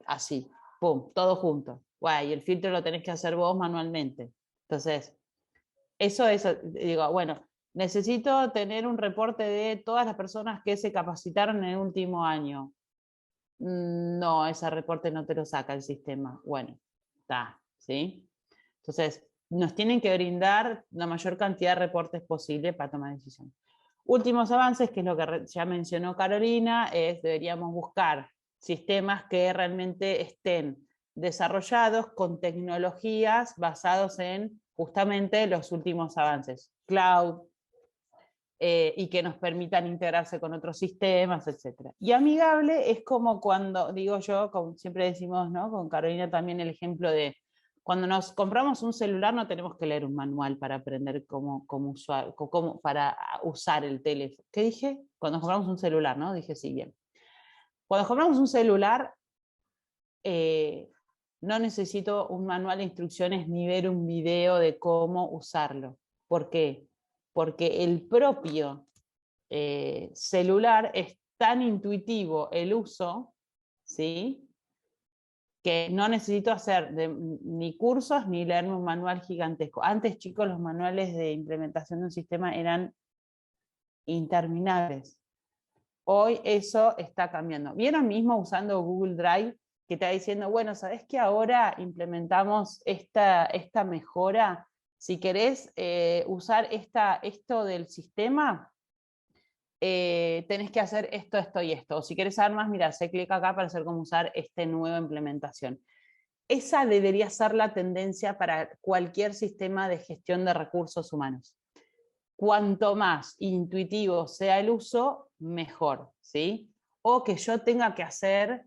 así, pum, todo junto. Guay, y el filtro lo tenés que hacer vos manualmente. Entonces, eso es, digo, bueno, necesito tener un reporte de todas las personas que se capacitaron en el último año. No, ese reporte no te lo saca el sistema. Bueno, está, ¿sí? Entonces, nos tienen que brindar la mayor cantidad de reportes posible para tomar decisiones. Últimos avances, que es lo que ya mencionó Carolina, deberíamos buscar sistemas que realmente estén desarrollados con tecnologías basados en justamente los últimos avances, cloud, y que nos permitan integrarse con otros sistemas, etc. Y amigable es como cuando, digo yo, como siempre decimos, ¿no? Con Carolina también el ejemplo de cuando nos compramos un celular no tenemos que leer un manual para aprender para usar el teléfono. ¿Qué dije? Cuando nos compramos un celular, ¿no? Dije sí, bien. Cuando compramos un celular, no necesito un manual de instrucciones ni ver un video de cómo usarlo. ¿Por qué? Porque el propio celular es tan intuitivo el uso, ¿sí? Que no necesito hacer ni cursos ni leerme un manual gigantesco. Antes, chicos, los manuales de implementación de un sistema eran interminables. Hoy eso está cambiando. ¿Vieron mismo usando Google Drive que está diciendo, bueno, ¿sabés que ahora implementamos esta mejora? Si querés usar esto del sistema, tenés que hacer esto, esto y esto. O si querés saber más, mira, hace clic acá para saber cómo usar esta nueva implementación. Esa debería ser la tendencia para cualquier sistema de gestión de recursos humanos. Cuanto más intuitivo sea el uso, mejor, ¿sí? O que yo tenga que hacer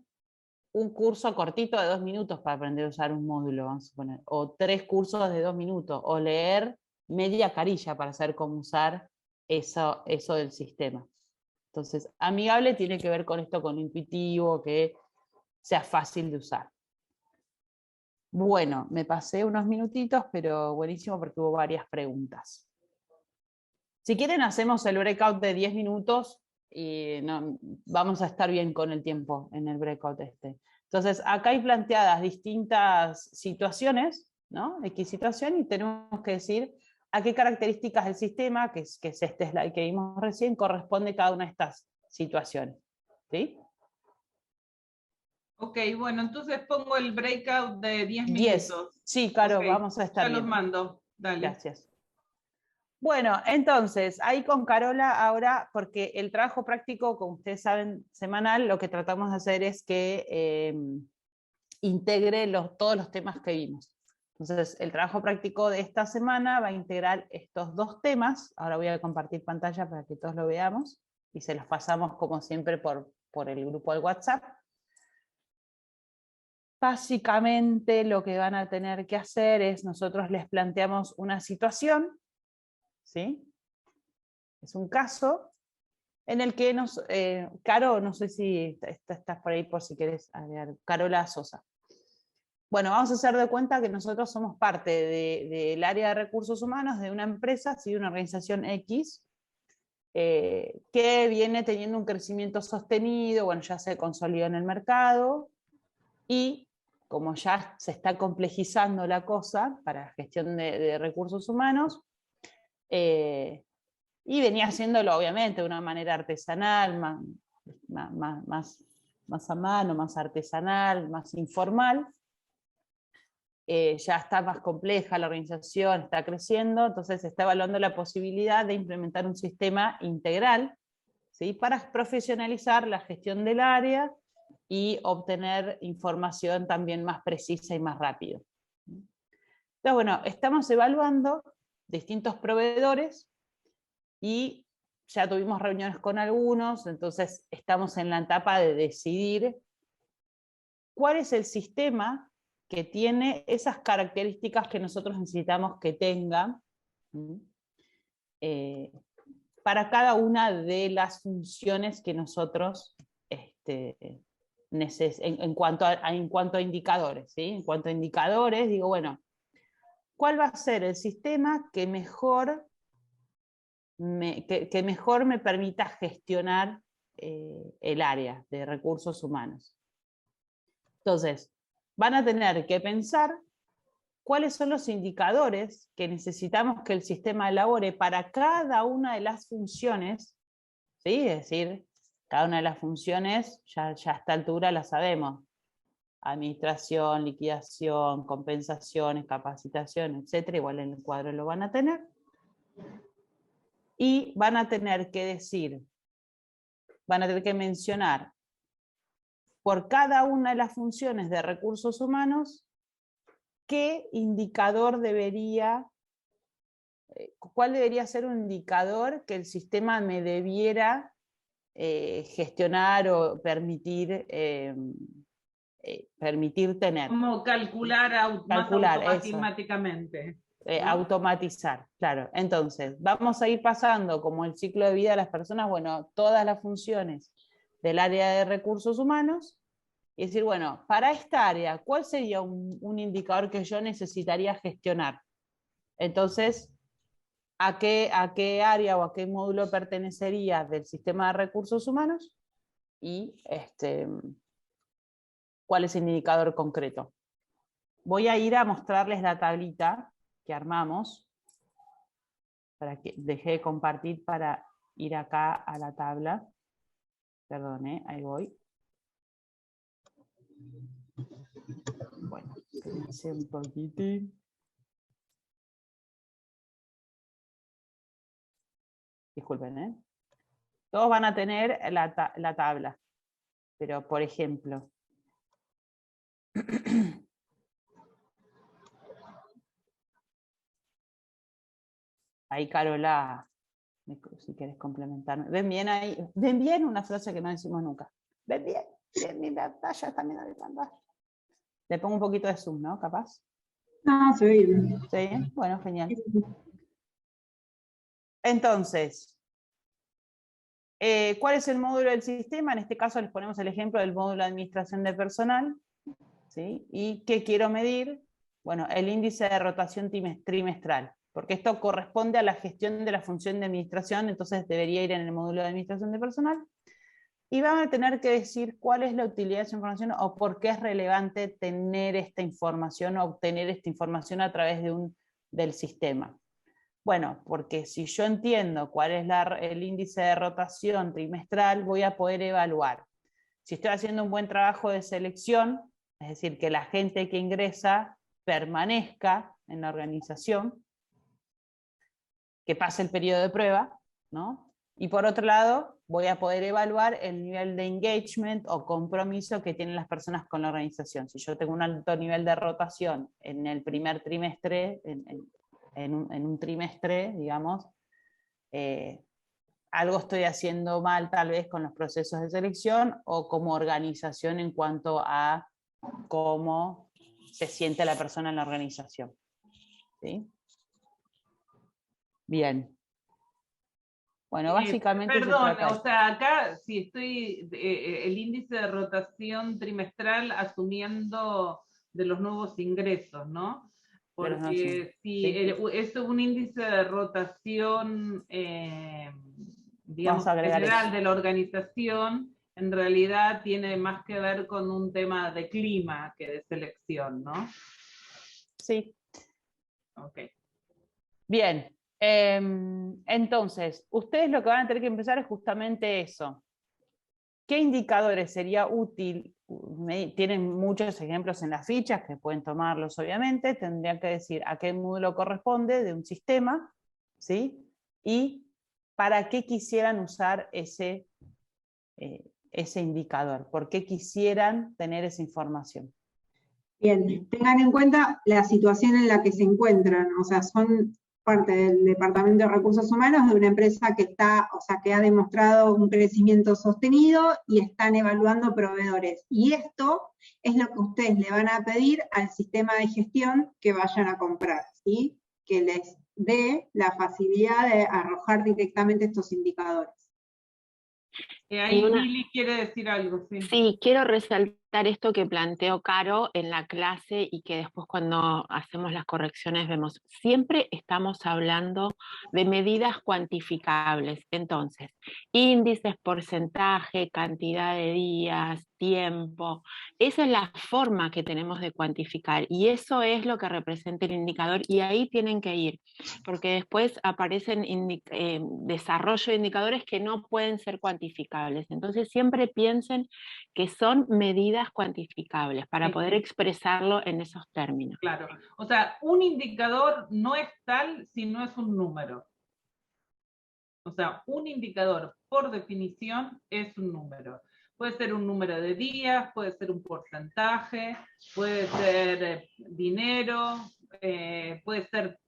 un curso cortito de 2 minutos para aprender a usar un módulo, vamos a suponer, o 3 cursos de 2 minutos, o leer media carilla para saber cómo usar eso del sistema. Entonces, amigable tiene que ver con esto, con intuitivo, que sea fácil de usar. Bueno, me pasé unos minutitos, pero buenísimo porque hubo varias preguntas. Si quieren, hacemos el breakout de 10 minutos y vamos a estar bien con el tiempo en el breakout este. Entonces, acá hay planteadas distintas situaciones, ¿no? X situación, y tenemos que decir a qué características del sistema, que es este slide que vimos recién, corresponde cada una de estas situaciones. ¿Sí? Ok, bueno, entonces pongo el breakout de 10 10. minutos. Sí, Caro, Ok, vamos a estar ya los bien. mando, dale. Gracias. Bueno, entonces, ahí con Carola ahora, porque el trabajo práctico, como ustedes saben, semanal, lo que tratamos de hacer es que integre todos los temas que vimos. Entonces, el trabajo práctico de esta semana va a integrar estos dos temas. Ahora voy a compartir pantalla para que todos lo veamos, y se los pasamos como siempre por el grupo del WhatsApp. Básicamente lo que van a tener que hacer es, nosotros les planteamos una situación, ¿sí? Es un caso en el que Caro, no sé si estás por ahí por si querés agregar, Carola Sosa. Bueno, vamos a hacer de cuenta que nosotros somos parte del área de recursos humanos de una empresa, ¿sí? Una organización X, que viene teniendo un crecimiento sostenido, bueno, ya se consolidó en el mercado, y como ya se está complejizando la cosa para la gestión de recursos humanos, y venía haciéndolo obviamente de una manera artesanal, más a mano, más artesanal, más informal. Ya está más compleja la organización, está creciendo, entonces se está evaluando la posibilidad de implementar un sistema integral, ¿sí? Para profesionalizar la gestión del área y obtener información también más precisa y más rápido. Entonces, bueno, estamos evaluando distintos proveedores y ya tuvimos reuniones con algunos, entonces estamos en la etapa de decidir cuál es el sistema que tiene esas características que nosotros necesitamos que tenga para cada una de las funciones que nosotros en cuanto a indicadores, ¿sí? En cuanto a indicadores, digo, bueno, ¿cuál va a ser el sistema que mejor me permita gestionar el área de recursos humanos? Entonces, van a tener que pensar cuáles son los indicadores que necesitamos que el sistema elabore para cada una de las funciones, ¿sí? Es decir, cada una de las funciones, ya a esta altura la sabemos: administración, liquidación, compensaciones, capacitación, etc. Igual en el cuadro lo van a tener. Y van a tener que decir, van a tener que mencionar por cada una de las funciones de recursos humanos qué indicador cuál debería ser un indicador que el sistema me debiera gestionar o permitir tener. ¿Cómo calcular más automáticamente? ¿No? Automatizar, claro. Entonces, vamos a ir pasando como el ciclo de vida de las personas, bueno, todas las funciones del área de recursos humanos, y decir, bueno, para esta área, ¿cuál sería un indicador que yo necesitaría gestionar? Entonces, ¿a qué área o a qué módulo pertenecería del sistema de recursos humanos? Y ¿cuál es el indicador concreto? Voy a ir a mostrarles la tablita que armamos, para que dejé de compartir para ir acá a la tabla. Perdón, ahí voy. Bueno, espérense un poquitín. Disculpen, Todos van a tener la tabla, pero por ejemplo, ahí Carola, si quieres complementarme. ¿Ven bien ahí? ¿Ven bien? Una frase que no decimos nunca. ¿Ven bien? Bien, mi pantalla también de pantalla. Le pongo un poquito de zoom, ¿no? ¿Capaz? No, se ve bien. ¿Se ve bien? Bueno, genial. Entonces, ¿cuál es el módulo del sistema? En este caso les ponemos el ejemplo del módulo de administración de personal, ¿sí? ¿Y qué quiero medir? Bueno, el índice de rotación trimestral, porque esto corresponde a la gestión de la función de administración, entonces debería ir en el módulo de administración de personal. Y van a tener que decir cuál es la utilidad de esa información o por qué es relevante tener esta información o obtener esta información a través del sistema. Bueno, porque si yo entiendo cuál es el índice de rotación trimestral, voy a poder evaluar si estoy haciendo un buen trabajo de selección, es decir, que la gente que ingresa permanezca en la organización, que pase el periodo de prueba, ¿no? Y por otro lado, voy a poder evaluar el nivel de engagement o compromiso que tienen las personas con la organización. Si yo tengo un alto nivel de rotación en el primer trimestre, en un trimestre, digamos, algo estoy haciendo mal tal vez con los procesos de selección o como organización en cuanto a cómo se siente la persona en la organización. ¿Sí? Bien. Bueno, básicamente perdón, se trata o sea, acá si estoy, el índice de rotación trimestral asumiendo de los nuevos ingresos, ¿no? Porque si sí. es un índice de rotación, digamos, general de la organización, en realidad tiene más que ver con un tema de clima que de selección, ¿no? Sí. Ok. Bien. Entonces, ustedes lo que van a tener que empezar es justamente eso. ¿Qué indicadores sería útil? Tienen muchos ejemplos en las fichas que pueden tomarlos, obviamente. Tendrían que decir a qué módulo corresponde de un sistema, ¿sí? Y para qué quisieran usar ese indicador, por qué quisieran tener esa información. Bien, tengan en cuenta la situación en la que se encuentran, o sea, son parte del Departamento de Recursos Humanos de una empresa que está, o sea, que ha demostrado un crecimiento sostenido y están evaluando proveedores. Y esto es lo que ustedes le van a pedir al sistema de gestión que vayan a comprar, ¿sí? Que les dé la facilidad de arrojar directamente estos indicadores. Ahí Lili quiere decir algo, sí. Sí, quiero resaltar esto que planteó Caro en la clase y que después cuando hacemos las correcciones vemos. Siempre estamos hablando de medidas cuantificables. Entonces, índices, porcentaje, cantidad de días, tiempo. Esa es la forma que tenemos de cuantificar y eso es lo que representa el indicador y ahí tienen que ir, porque después aparecen desarrollo de indicadores que no pueden ser cuantificables. Entonces siempre piensen que son medidas cuantificables para poder expresarlo en esos términos. Claro, o sea, un indicador no es tal si no es un número. O sea, un indicador por definición es un número. Puede ser un número de días, puede ser un porcentaje, puede ser dinero, puede ser,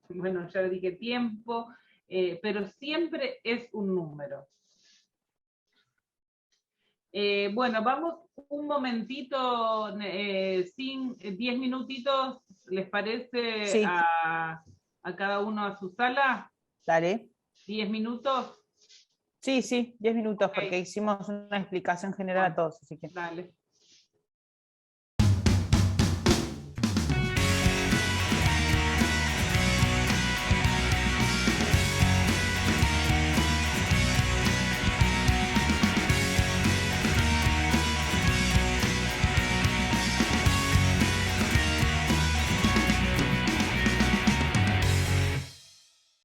bueno, ya dije tiempo, pero siempre es un número. Bueno, vamos un momentito, 10 minutitos, ¿les parece? Sí. A cada uno a su sala. Dale. 10 minutos. Sí, 10 minutos, Okay. porque hicimos una explicación general a todos. Así que. Dale.